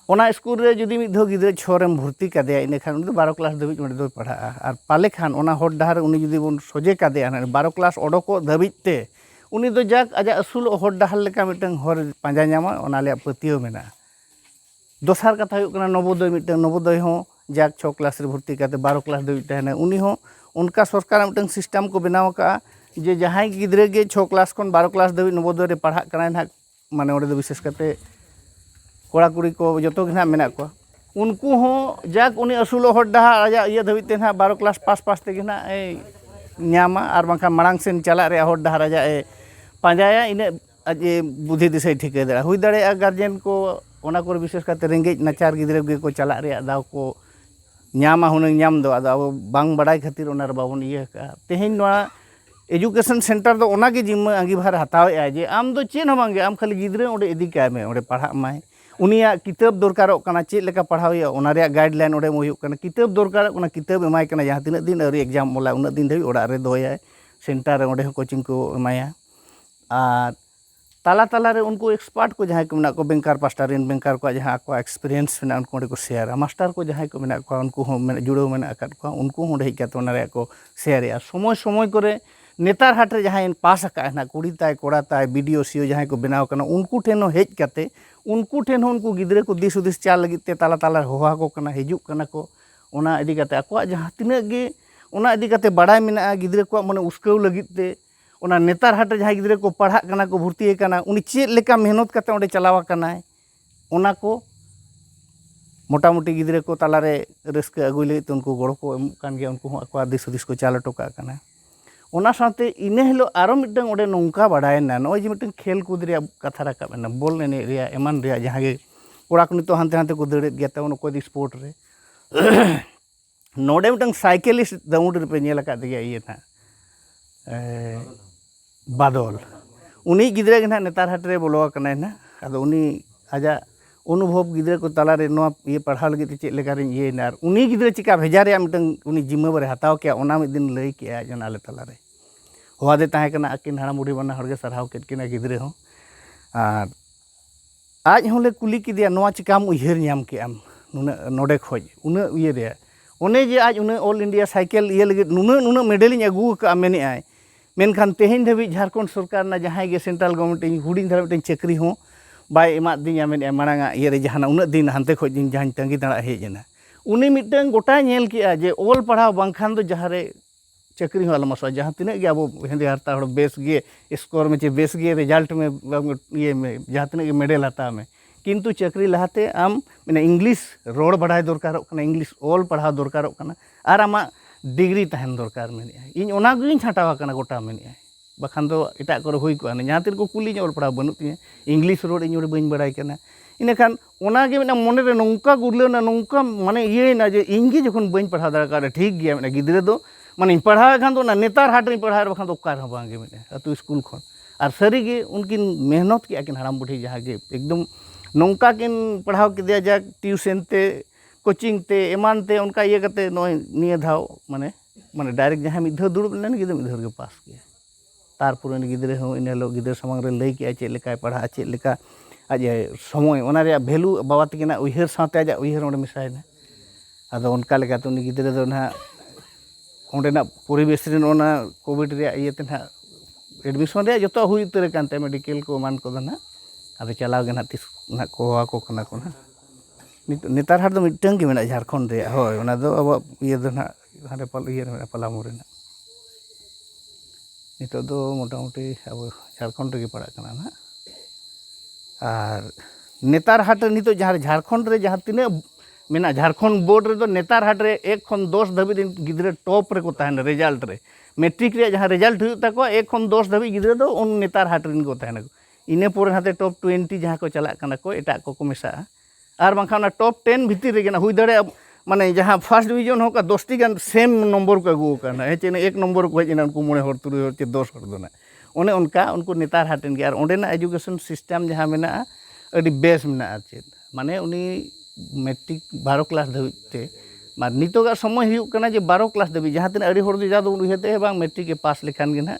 ᱚᱱᱟ ᱥᱠᱩᱞ ᱨᱮ ᱡᱩᱫᱤ ᱢᱤᱫ ᱫᱷᱟᱣ ᱜᱤᱫᱽᱨᱟᱹ 6 ᱨᱮᱢ ᱵᱷᱚᱨᱛᱤ ᱠᱟᱫᱮᱭᱟ ᱤᱱᱟᱹᱠᱷᱟᱱ ᱩᱱᱤ ᱫᱚ 12 ᱠᱞᱟᱥ ᱫᱷᱟᱹᱵᱤᱡ ᱚᱸᱰᱮ ᱫᱚᱭ ᱯᱟᱲᱦᱟᱜᱼᱟ ᱟᱨ ᱯᱟᱞᱮ ᱠᱷᱟᱱ ᱚᱱᱟ ᱦᱚᱨ ᱰᱟᱦᱟᱨ ᱩᱱᱤ ᱡᱩᱫᱤ ᱵᱚᱱ ᱥᱚᱡᱷᱮ ᱠᱟᱫᱮᱭᱟ 12 ᱠᱞᱟᱥ ᱚᱰᱚᱠᱚᱜ ᱫᱷᱟᱹᱵᱤᱡ ᱛᱮ ᱩᱱᱤ ᱫᱚ ᱡᱟᱠ ᱟᱡᱟᱜ ᱟᱹᱥᱩᱞᱚᱜ ᱦᱚᱨ ᱰᱟᱦᱟᱨ ᱞᱮᱠᱟ ᱢᱤᱫᱴᱟᱝ ᱦᱚᱨ ᱯᱟᱸᱡᱟ ᱧᱟᱢᱟ ᱚᱱᱟ ᱟᱞᱮᱭᱟᱜ ᱯᱟᱹᱛᱭᱟᱹᱣ ᱢᱮᱱᱟᱜᱼᱟ ᱫᱚᱥᱟᱨ ᱠᱟᱛᱷᱟ ᱦᱩᱭᱩᱜ ᱠᱟᱱᱟ ᱱᱚᱵᱳᱫᱚᱭ ᱢᱤᱫᱴᱟᱝ ᱱᱚᱵᱳᱫᱚᱭ ᱦᱚᱸ ᱡᱟᱠ 6 ᱠᱞᱟᱥ ᱨᱮ ᱵᱷᱚᱨᱛᱤ ᱠᱟᱛᱮ 12 ᱠᱞᱟᱥ ᱫᱷᱟᱹᱵᱤᱡ ᱛᱟᱦᱮᱱᱟ ᱩᱱᱤ ᱦᱚᱸ ᱚᱱᱠᱟ ᱥᱚᱨᱠᱟᱨᱟᱜ ᱢᱤᱫᱴᱟᱝ ᱥᱤᱥᱴᱮᱢ ko ᱵᱮᱱᱟᱣ ᱟᱠᱟᱜᱼᱟ ᱡᱮ ᱡᱟᱦᱟᱸᱭ ᱜᱤᱫᱽᱨᱟᱹ ᱜᱮ 6 ᱠᱞᱟᱥ ᱠᱷᱚᱱ 12 ᱠᱞᱟᱥ ᱫᱷᱟᱹᱵᱤᱡ ᱱᱚᱵᱳᱫᱚᱭ ᱨᱮ ᱯᱟᱲᱦᱟᱜ ᱠᱟᱱᱟᱭ ᱱᱟᱦᱟᱜ ᱢᱟᱱᱮ ᱚᱸᱰᱮ ᱫᱚ ᱵᱤᱥᱮᱥ ᱠᱟᱛᱮ ᱠᱚᱲᱟ ᱠᱩᱲᱤ ko ᱡᱚᱛᱚ ᱜᱮ ᱱᱟᱦᱟᱜ ᱢᱮᱱᱟᱜ ᱠᱚᱣᱟ उनको हो जाक उनी असुलो हर डहार आजा इया धबिते ना 12 क्लास पास तेगे ना ए ᱧᱟᱢᱟ ᱟᱨ ᱵᱟᱝᱠᱷᱟᱱ ᱢᱟᱲᱟᱝ ᱥᱮᱱ ᱪᱟᱞᱟᱜ ᱨᱮᱭᱟᱜ ᱦᱚᱨ ᱰᱟᱦᱟर ᱟᱡᱟᱜ ᱮ ᱯᱟᱸᱡᱟᱭᱟ ᱤᱱᱟᱹ ᱟᱡ ᱵᱩᱫᱷᱤ ᱫᱤᱥᱟᱹᱭ ᱴᱷᱤᱠᱟᱹ ᱫᱟᱲᱮᱭᱟᱜᱼᱟ ᱦᱩᱭ ᱫᱟᱲᱮᱭᱟᱜᱼᱟ ᱜᱟᱨᱡᱮᱱ ko ᱚᱱᱟ ᱠᱚᱨᱮ ᱵᱤᱥᱮᱥ ᱠᱟᱛᱮ ᱨᱮᱸᱜᱮᱡ ᱱᱟᱪᱟᱨ ᱜᱤᱫᱽᱨᱟᱹ ᱜᱮᱠᱚ ᱪᱟᱞᱟᱜ ᱨᱮᱭᱟᱜ ᱫᱟᱣ ko ᱧᱟᱢᱟ ᱦᱩᱱᱟᱹᱝ ᱧᱟᱢ ᱫᱚ ᱟᱫᱚ ᱟᱵᱚ ᱵᱟᱝ ᱵᱟᱲᱟᱭ ᱠᱷᱟᱹᱛᱤᱨ ᱚᱱᱟ ᱨᱮ ᱵᱟᱵᱚᱱ ᱤᱭᱟᱹ ᱠᱟᱜᱼᱟ ᱛᱮᱦᱮᱧ ᱱᱚᱣᱟ एजुकेशन सेंटर दो ओना गे जिम्मा अंगीभार हतावेआ जे आम दो चेन हम बांगे आम खाली गिद्रे ओंडे इदी काय मे ओंडे पढ़ा माय उनिया किताब दरकारोग कना चेद लेका पढ़ावया ओना रेया गाइडलाइन ओंडे हुयुग कना किताब दरकारोग कना किताब एमाय कना जहां तिनाग दिन अरी एग्जाम मोला उना दिन धबी ओड़ा रे दोया सेंटर रे ओंडे कोचिंग को एमाया आर ताला ताला रे उनको एक्सपर्ट को जहां को मेना को बैंकर पास्टर इन बैंकर को जहां को एक्सपीरियंस मेना उनको ओंडे को शेयर मास्टर को जहां को मेना को उनको हम जुड़ो मेना अकाद को उनको ओंडे हिक काते ओना रे को शेयर या समय समय करे नेतार हाट रे जहां पास का ना कुड़ी ताय कोड़ा ताय वीडियो सीओ जहां को बनाव कना उनको ठेन हेज काते उनको ठेन उनको गिद्रे को दिस उदिस चाल लगित ते ताला ताला होहा को कना हिजुक कना को ओना इदी काते अको जहां तिना गे ओना इदी काते बाडाय मेना गिद्रे को माने उस्कव लगित ते ओना नेतार हाट रे जहां गिद्रे को पढ़ा कना को भर्ती कना उनी चेद लेका मेहनत काते ओंडे चलावा कना ओना को मोटामुटी गिद्रे को ताला रे रस्क अगुय लगित उनको गड़ो को एम कान गे उनको अको दिस उदिस को चाल टोका कना ओना साथे इने हिलो आरो मिटंग ओडे नोंका बाडायना नय जे मिटंग खेल कूद रे कथा राकाबना बॉल एने रे एमान रे जहां गे कोड़ा को नितो हांते हांते को दड़ेत गया त उनको दी स्पोर्ट रे नोडे मिटंग साइकिलिस्ट दाउंड रे पे नेला का दिया ये ना बादल उनी गिद्रे गे ना नेतार हाट रे बोलवा कना ना आदो उनी आजा अनुभव गिद्रे को ताला रे नो ये पढ़ा लगे चेक लेका रे ये ना उनी गिद्रे चिका भेजा रे मिटंग उनी जिम्मेवारी हताव के ओना मिद दिन लई के जन आले ताला रे होवा दे ताहे कना अकिन हाड़ा मुडी बना हड़गे सरहाव केट किना गिद्रे हो आर आज होले कुली किदिया नोआ चिकाम उयहर ᱧᱟᱢ के आम नुना नोडे खोज उना उये रे ओने जे आज उना ऑल इंडिया साइकिल ये लगे नुना नुना मेडलिंग अगु का मेने आय मेनखान तेहेन धबी झारखंड सरकार ना जहां गे सेंट्रल गवर्नमेंट हुडिंग धरा मिटन चक्री हो ᱵᱟᱭ ᱮᱢᱟᱫᱤᱧᱟ ᱢᱮᱱᱮᱫᱼᱟ ᱢᱟᱲᱟᱝᱟᱜ ᱤᱭᱟᱹᱨᱮ ᱡᱟᱦᱟᱱᱟᱜ ᱩᱱᱟᱹᱜ ᱫᱤᱱ ᱦᱟᱱᱛᱮ ᱠᱷᱚᱡ ᱫᱤᱱ ᱡᱟᱦᱟᱸᱧ ᱛᱟᱺᱜᱤ ᱛᱟᱲᱟᱜ ᱦᱮᱡ ᱮᱱᱟ ᱩᱱᱤ ᱢᱤᱫᱴᱟᱝ ᱜᱚᱴᱟᱭ ᱧᱮᱞ ᱠᱮᱜᱼᱟ ᱡᱮ ᱚᱞ ᱯᱟᱲᱦᱟᱣ ᱵᱟᱝᱠᱷᱟन ᱫᱚ ᱡᱟᱦᱟᱸᱨᱮ ᱪᱟᱹᱠᱨᱤ ᱦᱚᱸ ᱟᱞᱚᱢ ᱟᱥᱚᱜᱼᱟ ᱡᱟᱦᱟᱸ ᱛᱤᱱᱟᱹᱜ ᱜᱮ ᱟᱵᱚ ᱦᱮᱸᱫᱮ ᱦᱟᱨᱛᱟ ᱦᱚᱲ ᱵᱮᱥ ᱜᱮ ᱥᱠᱳᱨ ᱢᱮ ᱪᱮ ᱵᱮᱥ ᱜᱮ ᱨᱮᱡᱟल्ट ᱢᱮ ᱤᱭᱟᱹ ᱢᱮ ᱡᱟᱦᱟᱸ ᱛᱤᱱᱟᱹᱜ ᱜᱮ ᱢᱮᱰᱮᱞ ᱦᱟᱛᱟᱣ ᱢᱮ किंतु चाकरी लहाते आम मैंने इंग्लिश रोड बढ़ाई दरकारों कना इंग्लिश ऑल पढ़ाव दरकारों कना और आमा डिग्री तहन दरकार मेने इन ओना गिन छाटावा कना गोटा मेने बखान दो एटा कर हुई को जहाँ तीन को कुली ऑल पढ़ाव बनू तीन इंग्लिश रोड इन बन बड़ाई कना इनखान ओना गे मेना मन रे नौका गुरलेना नौका माने ये ना जे इंगी जखन बन पढ़ाव दरकार ठीक गया मेना गिद्रे दो माने पढ़ाव खान दो ना नेतार हाट रे पढ़ाव बखान दो कार हं बांगे मेने अतु स्कूल खन और सारी गे उनकिन मेहनत किया किन हराम बुढ़ी जहाँ गे एकदम नौका किन पढ़ाव के जा ट्यूशन ते कोचिंग ते एमान ते उनका ये करते निये धाव माने माने डायरेक्ट जहाँ मिद धाव दुड़ब लेन गिद्रे मिद धाव के पास किया तारपुर गिद्रे हो इन हिलो गिद्रे सामांग रे लई किया चेक लेका पढ़ा चेक लेका आज समय ओना रे भेलू बाबा तकिना उयहर साथे आज उयहर ओंडे मिसायना आदो उनका लेका तो उनी गिद्रे दो ना ओंडेना परिवेश रे ओना कोविड रे इयते ना एडमिशन रे जतो हुई उतर कानते मेडिकल को मान को ना आदो चलाव गे ना तिस ना कोवा को कना को ना नेतार हाट दो मिटंग गे मेना झारखंड रे होय ओना दो अब इये दो ना हारे पल इये रे पलामू रे ना नितो दो मोटामुटी अब झारखंड रे पड़ा कना ना और नेतार हाट नितो जहाँ झारखंड रे जहाँ तीन मेना झारखंड बोर्ड रे दो नेतार हाट रे 1 खन 10 धाबी गिद्रे टॉप रे को तहन रिजल्ट रे मैट्रिक रे जहाँ रिजल्ट हुई तको 1 खन 10 धाबी गिद्रे दो उन नेतार हाट रिन को तहन इने पोरे हाते टॉप 20 जहाँ को चला कना को एटा को मेसा और बांखान टॉप 10 भीतर रे हुई दड़े माने जहाँ फर्स्ट डिवीजन होका 10टी गान सेम नंबर को अगू करना है चेने 1 नंबर को हेजना उनको 9 हर 3 हर 10 हर दो ना ओने उनका उनको नेतार हाटेन के और ओंडेना एजुकेशन सिस्टम जहाँ मेना अडी बेस मेना चेत माने उनी मैट्रिक 12 क्लास धबिते मार नितोगा समय हुयुग कना जे 12 क्लास धबि जहाँ तीन अड़ी हर दो जा दो उहेते बांग मैट्रिक के पास लेखान गे ना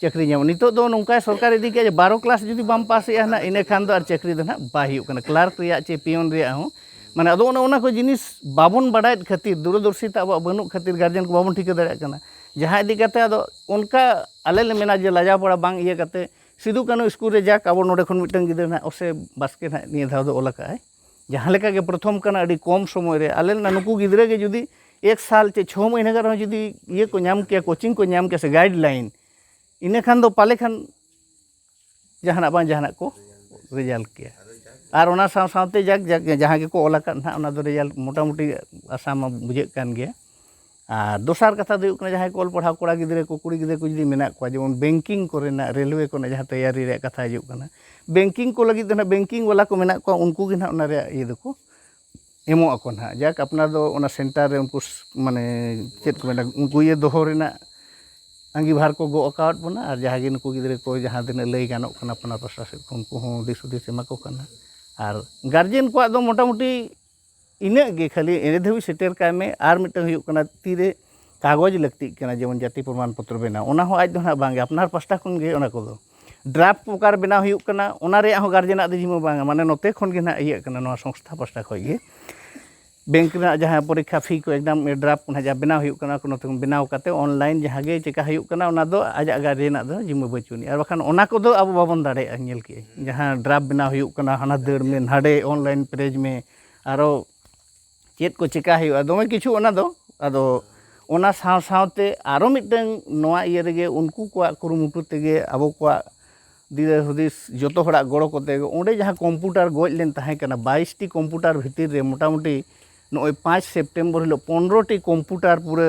चाकरी नाम नितो दो नौका सरकार इदी के 12 क्लास जुदी बाम पास या ना इने खान दो और चाकरी दो ना बाय हुयुग कना क्लार्क रिया चे पियन रिया हो माने अदो ओना को जिनिस बाबन बडाय खातिर दूरदर्शिता अब बनु खातिर गार्जियन को बाबन ठिका दाड़ा कना जहाँ इदी कते अदो उनका आले ले मेना जे लाजा पड़ा बांग इये कते सिदु कानो स्कूल रे जाक अब नोडे खन मिटन गिदर ना ओसे बास्के ना निये धाव दो ओलाका है जहाँ लेका के प्रथम कना अडी कम समय रे आले ना नुकु गिदरे के जुदी 1 साल चे 6 महीना का जुदी ये को नाम के कोचिंग को नाम के से गाइडलाइन इने खान दो पाले खान जहाना बां जहाना को रिजल्ट किया और ओना साथे जाक जहाँ के को ओलाका ना ओना दो रिजल्ट मोटामुटी आशा मा बुझे कान गया और दोसार कथा दो कना जहाँ को पढ़ाव कोड़ा गिदरे को कुड़ी गिदरे को जुदी मेना को जेमन बैंकिंग कोरेना रेलवे को जहाँ तैयारी रे कथा हिजुग कना बैंकिंग को लगी ना बैंकिंग वाला को मेना को उनको गे ना ओना रे ये दको एमो अको ना जाक अपना दो ओना सेंटर रे उनको माने चेत को मेना उनको ये दोहो रेना अंगीभार को गो अकाउट बना और जहाँ गे नुकु गिदरे को जहाँ दिन लई गानों कना अपना पासा से उनको हों दिस उदिस एमा को कना और गार्जियन को दो मोटामुटी इने गे खाली एने धबी सेटर काय में और मिटन हुयुग कना तीरे कागज लगती कना जेमन जाति प्रमाण पत्र बेना ओना हो आज दो ना बांगे अपनार पास्टा खन गे ओना को दो ड्राफ्ट प्रकार बेना हुयुग कना ओना रे हो गार्जियन आदि जिम्मा बांगा माने नोते खन गे ना इये कना नोआ संस्था पास्टा खय गे बैंक ना जहाँ परीक्षा फी को एकदम ड्राफ्ट ना जहाँ बनाव हुयुग कना को नोते बनाव काते ऑनलाइन जहाँ गे चेका हुयुग कना ओना दो आजा गार्जियन दो जिम्मा बचुनी और बखान ओना को दो अब बाबन दाड़े नेल के जहाँ ड्राफ्ट बनाव हुयुग कना हाना दड़ में नाडे ऑनलाइन पेज में आरो चेत को चिका हुआ दमे किछु ओना दो आदो ओना साव सावते आरो मिटन नोआ इये रेगे उनको को कुरुमुटु तेगे आबो को दिदे हुदिस जतो हड़ा गड़ो कोते ओंडे जहाँ कंप्यूटर गज लेन ताहे कना 22 टी कंप्यूटर भीतर रे मोटामुटी नोय 5 सेप्टेम्बर हिलो 15 टी कंप्यूटर पूरे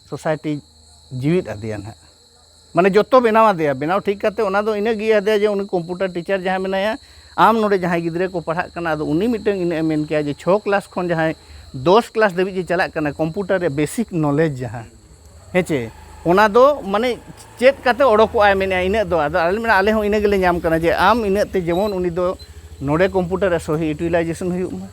सोसाइटी जीवित आदिया ना माने जतो बनावा दिया बनाव ठीक करते ओना दो इने गिया दे जे उनी कंप्यूटर टीचर जहाँ मेनाया आम नोडे जहाँ गिदरे को पढ़ा कना आदो उनी मिटन इने मेन किया जे 6 क्लास खन जहाँ 10 क्लास धबी जे चला कना कंप्यूटर रे बेसिक नॉलेज जहाँ हेचे ओना दो माने चेत काते ओडको आय मेने इने दो आदो आले हो इने गेले नाम कना जे आम इने ते जेमन उनी दो नोडे कंप्यूटर सही यूटिलाइजेशन हुयुग मा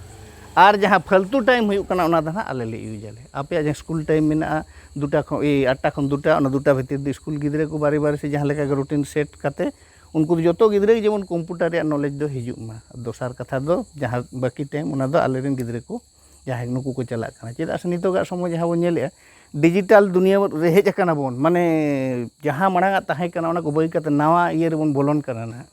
और जहाँ फालतू टाइम हुयुग कना ओना दो ना आले ले यूज आले आपे जहाँ स्कूल टाइम मेना 2टा खन 8टा खन 2टा ओना 2टा भीतर दो स्कूल गिदरे को बारी बारी से जहाँ लेका रूटीन सेट काते उनको जतो गिदरे जेमन कंप्यूटर रे नॉलेज दो हिजुग मा दोसार कथा दो जहाँ बाकी टाइम ओना दो आले रेन गिदरे को जहाँ नुकु को चला कना चेदा से नितोगा समय जहाँ बन नेले डिजिटल दुनिया रे हेज कना बोन माने जहाँ मांगा ताहे कना ओना को बई कते नवा इये रे बोन बोलन कना ना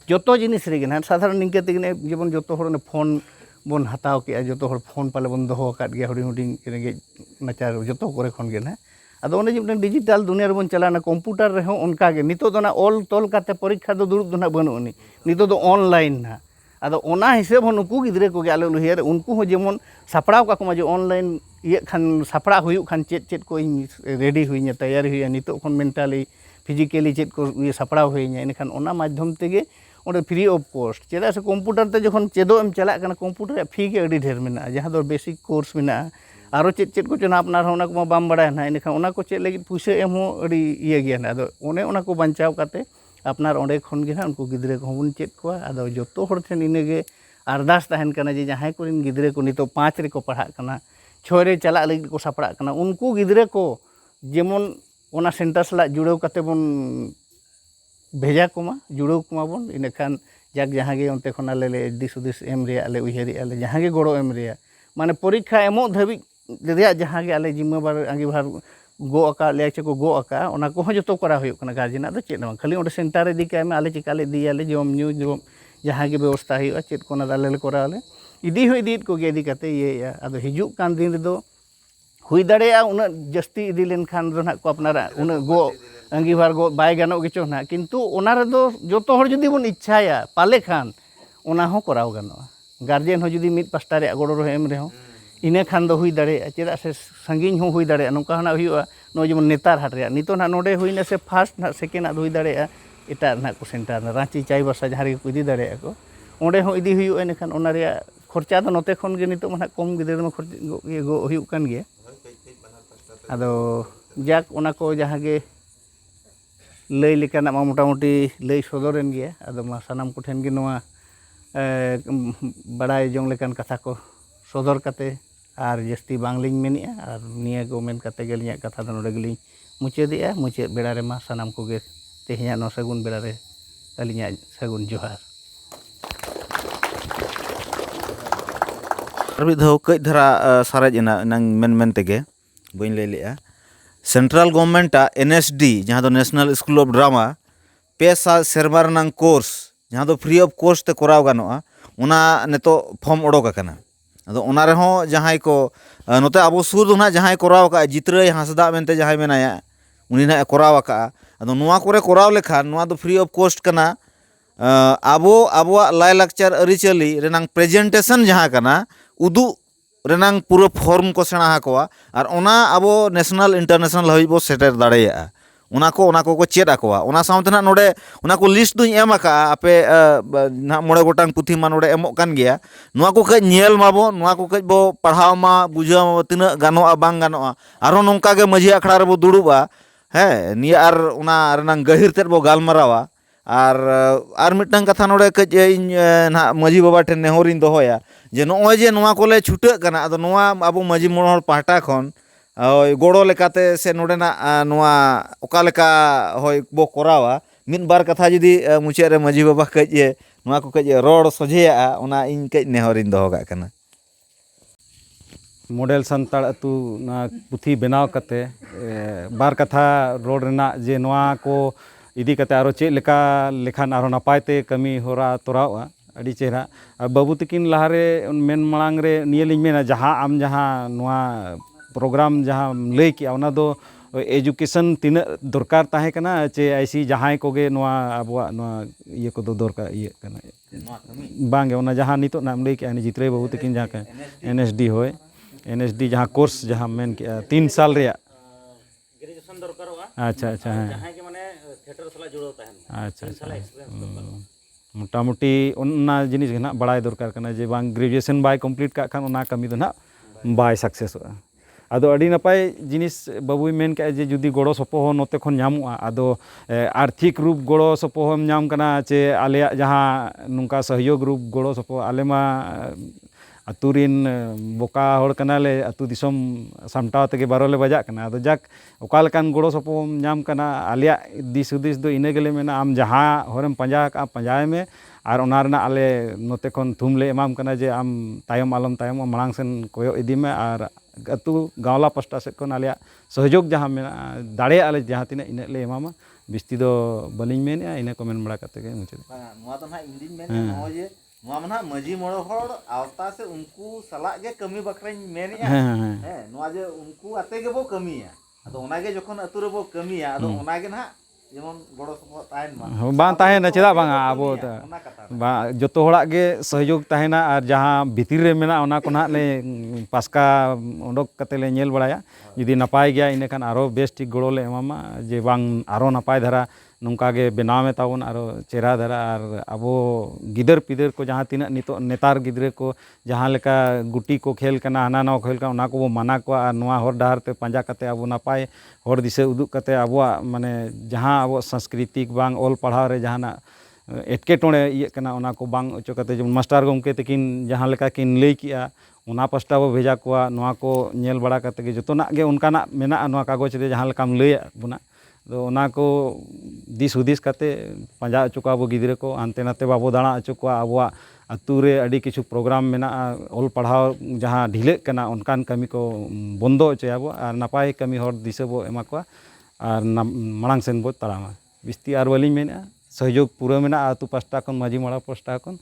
joto jinis rege na sadharan ningka tegene jemon joto hor phone bon hataw ke joto hor phone pale bon doho kat ge huding huding rege nachar joto kore khon ge na ado one je digital dunia rebon chalana computer reho onka ge nito do na ol tol kate porikha do durub do na banu ni nito do online na ado ona hisab hon uku gidre ko ge ale luhiar unku ho jemon sapraw ka ko ma je online iye khan sapra huyuk khan chet ko ready huinya tayari huya nito khon mentally physically chet ko sapraw huinya enikhan ona madhyam tege onde free of cost cheda se computer te jokhon chedo em chalak kana computer fee ge adi dher mena jaha do basic course mena aro chet ko chona apnar ona ko bam bada na enikhan ona ko chet lagi puisa em ho adi iye ge na ado one ona ko banchaw kate apnar onde khon ge na unku gidre ko hon chet ko ado joto hor then inege ardas tahen kana je jahay ko gidre ko nito 5 re ko padhak kana 6 re chalak lagi ko saprak kana unku gidre ko jemon ona center sala judew kate bon भेजा coma जुड़ो coma बन इनखान जाक जहाँ गे उनते खन आले this उदिस M रे आले उहेरी आले जहाँ गे गड़ो एम रे माने परीक्षा एमो धाबी रेया जहाँ गे आले जिम्मेवार आगे भार गो आका ले चे को गो आका ओना को जतो करा हुयो कना गार्जियन आदो चेत बा खाली ओंडे सेंटर रे दिका में आले चिकाले दियाले जम न्यू जम जहाँ गे व्यवस्था हुयो चेत कोना आले ले करा आले इदी हो इदी को गे इदी कते ये आदो हिजुक कान दिन दो हुई दाड़ेया उना जस्ती इदी लेन खान दो ना को अपनारा उना गो अंगीभार गो बाय गानो गेचो ना किंतु ओना रे दो जोतो हर जुदी बन इच्छाया पाले खान ओना हो कराव गानो गार्जियन हो जुदी मिद पास्टा रे गड़ो रो एम रे हो इने खान दो हुई दाड़े चेदा से संगिन हो हुई दाड़े नोका हना हुईवा नो जेमन नेतार हाट रे नितो ना नोडे हुईना से फर्स्ट ना सेकेंड आ हुई दाड़े एटा ना को सेंटर ना रांची चाई बसा जहां रे को इदी दाड़े को ओंडे हो इदी हुई एने खान ओना रे खर्चा दो नोते खन गे नितो माने कम गिदर में खर्चा गो हुई कान गे आदो जाक ओना को जहां गे लई लेकाना मा मोटामुटी लई सदरेन गया आदो मा सानाम को ठेन गे नोआ बड़ाई जंग लेकान कथा को सदर कते आर जस्ती बांगलिंग मेनिया आर निया को मेन कते गेलिया कथा दो नोडे गेलिं मुचेदिया मुचे बेड़ा रे मा सानाम को गे तेहिया नो सगुन बेड़ा रे अलिया सगुन जोहार अरबी धो कई धरा साराज एना नंग मेन मेन तेगे बइन ले लिया सेंट्रल गवर्नमेंट NSD जहाँ दो नेशनल स्कूल ऑफ ड्रामा पे साल सेरमा रनंग कोर्स जहाँ दो फ्री ऑफ कोस्ट ते कोराव गानोआ उना नेतो फॉर्म ओडोक आकना अदो उना रेहो जहाँ को नोते आबो सुर दो ना जहाँ कोराव का जितरे हांसदा मेनते जहाँ मेनाया उनी ना कोराव का अदो नुआ कोरे कोराव लेखान नुआ दो फ्री ऑफ कोस्ट कना आबो आबोआ लाय लाक्चर अरिचली रेनांग प्रेजेंटेशन जहाँ कना उदु रेनांग पूरा फॉर्म को सेना हाकोआ और ओना आबो नेशनल इंटरनेशनल हई बो सेटर दाड़ेया ओना को चेद आकोआ ओना साउंते ना नोडे ओना को लिस्ट दुई एम आका आपे ना मोड़े गोटांग पुथी मा नोडे एमोक कान गया नुआ को कज नेल माबो नुआ को कज बो पढ़ाव मा बुझाव मा तिना गानोआ बांग गानोआ आरो नोंका गे मझी अखड़ा रे बो दुड़ुबा हे निया आर ओना रेनांग गहिर तेद बो गालमारावा आर मिटन कथा नोडे कज ना मझी बाबा ठेन नेहरिन दोहोया जे नोय जे नुआ कोले छुटे कना अदो नुआ आबो मझी मोहर पाटा खन गड़ो लेकाते से नोडेना नुआ ओका लेका होय बो कोरावा मिन बार कथा जुदी मुचे रे मझी बाबा कज नुआ को कज रोड सोझेया ओना इन कज नेहरिन दोहो गा कना मॉडल संताड़ अतु ना पुथी बनाव कते बार कथा रोड रेना जे नुआ को इदी कते आरो चे लेका लेखान आरो नापायते कमी होरा तोरावा अड़ी चेहरा बाबू तकिन लहारे मेन मांग रे नियलिंग मेना जहाँ आम जहाँ नुआ प्रोग्राम जहाँ लई किया ओना दो एजुकेशन तीन दरकार ताहे कना चे ऐसी जहाँ कोगे नुआ आबुआ नुआ ये को दो दरकार ये कना बांगे ओना जहाँ नितो नाम लई किया जितरे बाबू तकिन जहाँ के NSD होय NSD जहाँ कोर्स जहाँ मेन किया 3 साल रे ग्रेजुएशन दरकार अच्छा अच्छा जहाँ के माने थिएटर सला जुड़ो ताहेन अच्छा अच्छा मोटामुटी उन्ना जिनिस ना बड़ाई दरकार करना जे बांग ग्रेजुएशन बाय कंप्लीट का खान उना कमी दो ना बाय सक्सेसोआ आदो अड़ी नपाय जिनिस बाबुई मेन का जे जुदी गड़ो सपोह नोते खन नामुआ आदो आर्थिक रूप गड़ो सपोह नाम कना चे आलेया जहाँ नुका सहयोग रूप गड़ो सपोह आले मा अतुरिन बोका होड़ कनाले अतु दिसम सामटाव तके बारोले बजाक कना आदो जाक ओकालकान गड़ो सपोह नाम कना आलिया दिस हुदिस दो इने गेले मेना आम जहाँ होरम पंजा का पंजाय में और ओनारना आले नोते खन थुमले एमाम कना जे आम तायम आलम तायम मांग सेन कोयो इदी में और अतु गावला पास्टा से खन आलिया सहयोग जहाँ में दाड़े आले जहाँ तिना इने ले एमामा बिस्ती दो बलिंग मेने इना को मेन बड़ा कते के मुझे ᱱᱚᱣᱟ ᱫᱚ ᱱᱟᱦᱟᱜ ᱤᱧ ᱢᱮᱱᱮᱫᱼᱟ ᱱᱚᱜᱼᱚᱭ ᱡᱮ ᱱᱚᱣᱟ ᱢᱟ ᱱᱟᱦᱟᱜ ᱢᱟᱺᱡᱷᱤ ᱢᱚᱬᱮ ᱦᱚᱲ ᱟᱣᱛᱟ ᱥᱮ ᱩᱱᱠᱩ ᱥᱟᱞᱟᱜ ᱜᱮ ᱠᱟᱹᱢᱤ ᱵᱟᱠᱷᱨᱟᱧ ᱢᱮᱱᱮᱫᱼᱟ ᱦᱮᱸ ᱱᱚᱣᱟ ᱡᱮ ᱩᱱᱠᱩ ᱟᱛᱮ ᱜᱮᱵᱚ ᱠᱟᱹᱢᱤᱭᱟ ᱟᱫᱚ ᱚᱱᱟᱜᱮ ᱡᱚᱠᱷᱚᱱ ᱟᱹᱛᱩ ᱨᱮᱵᱚ ᱠᱟᱹᱢᱤᱭᱟ ᱟᱫᱚ ᱚᱱᱟᱜᱮ ᱱᱟᱦᱟᱜ ᱡᱮᱢᱚᱱ ᱜᱚᱲᱚ ᱥᱚᱯᱚᱦᱚᱫ ᱛᱟᱦᱮᱱ ᱢᱟ बांग ताहेना चेदा बांग आबो ᱚᱱᱟ ᱠᱟᱛᱷᱟ बा जतो हड़ाग गे सहयोग ताहेना और जहाँ भीतर रे मेना ओना को नाग ले पास्का उडोक कते ले नेल बड़ाया जुदी नपाय गया इने खान आरो बेस ठीक गड़ो ले एमामा जे बांग आरो नपाय धरा नौका गे बनावे ताबन आरो चेहरा धरा और अबो गिदर पिदर को जहाँ तीना नितो नेतार गिदरे को जहाँ लेका गुटी को खेल कना हाना नौ खेल कना ओना को माना को और नोआ हर डाहर ते पंजा कते अबो नपाय हर दिसे उदुक कते अबोआ माने जहाँ अबो सांस्कृतिक बांग ओल पढ़ाव रे जहाँ एटकेटोड़े इये कना ओना को बांग ओचो कते जेमन मास्टर गमके तकिन जहाँ लेका किन लई किया ओना पास्टा बो भेजा कोआ नोआ को नेल बड़ा कते गे जतोना गे उनकाना मेना नोआ कागज रे जहाँ लेकाम लई बुना तो ओना को दिस हुदिस कते पंजा ओचो को अबो गिदरे को हानते नाते बाबो दाणा ओचो को अबोआ अतु रे अड़ी किछु प्रोग्राम मेना ओल पढ़ाव जहाँ ढिले कना उनकान कमी को बंदो ओचोयाबो और नपाय कमी हर दिसे बो एमा कोआ और मांग सेन बो तड़ामा बिस्ती और वाली मेना सहयोग पूरा मेना अतु पास्टा खन माजी मड़ा पास्टा खन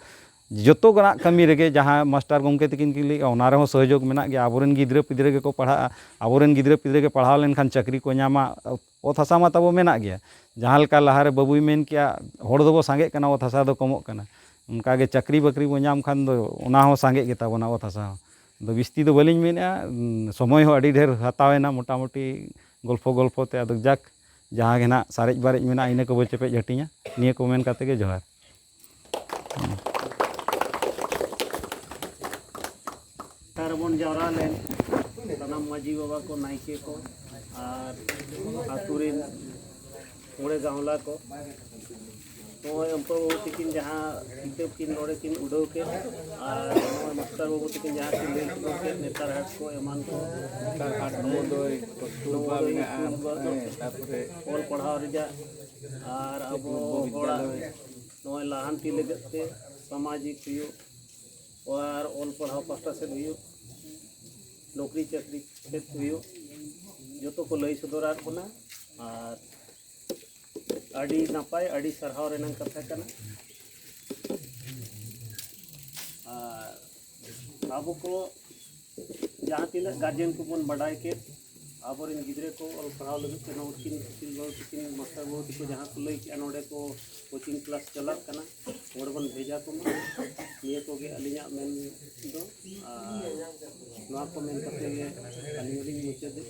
जतो गना कमी रेगे जहाँ मास्टर गमके तकिन की लई ओना रे हो सहयोग मेना गे आबोरेन गिदरे पिदरे के को पढ़ा आबोरेन गिदरे पिदरे के पढ़ाव लेन खान चाकरी को नामा ओत हसा मा तबो मेना गया जहाँ लेका लहारे बाबुई मेन किया हड़ दबो सांगे कना ओत हसा दो कमोग कना उनका गे चाकरी बकरी बो नाम खान दो ओना हो सांगे गे ताबोना ओत हसा दो बिस्ती दो बलिंग मेना समय हो अड़ी ढेर हतावेना मोटामुटी गल्फो गल्फो ते अदो जाक जहाँ गे ना सारेज बारेज मेना इने को बो चेपेज हटिया निया को मेन काते गे जोहार तारबन जावरा लेन सनाम माजी बाबा को नाइके को और आतुरिन मोड़े गाँवला को तो उनको तकिन जहाँ किताब किन नोड़े किन उड़ो के और मास्टर बाबू तकिन जहाँ किन ले के नेतार हाट को एमान को नेतार हाट नवोदय ओल पढ़ाव रिजा और अब होड़ा नोय लाहांती लगते सामाजिक हुयो और ओल पढ़ाव पास्टा से हुयो नौकरी चाकरी सेट हुयो जो तो को लई सदरात बना और अड़ी नपाय अड़ी सरहाव रेनंग कथा कना अब को जहाँ तीन गार्जियन को बन बढ़ाए के आबोरेन गिदरे को और पढ़ाव लगे के नौकिन किन मास्टर बहुत को जहाँ को लई के नोडे को कोचिंग क्लास चलत कना और बन भेजा को निये को गे अलिया मेन दो नवा को मेन कते गे अलिया मुचे दे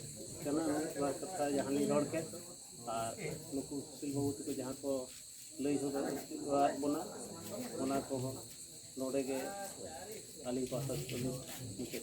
कना नवा कथा जहाँ ली रोड के और नुकु सुशील बाबू को जहाँ को लई हो बना ओना को नोडे गे अली पासा को मुचे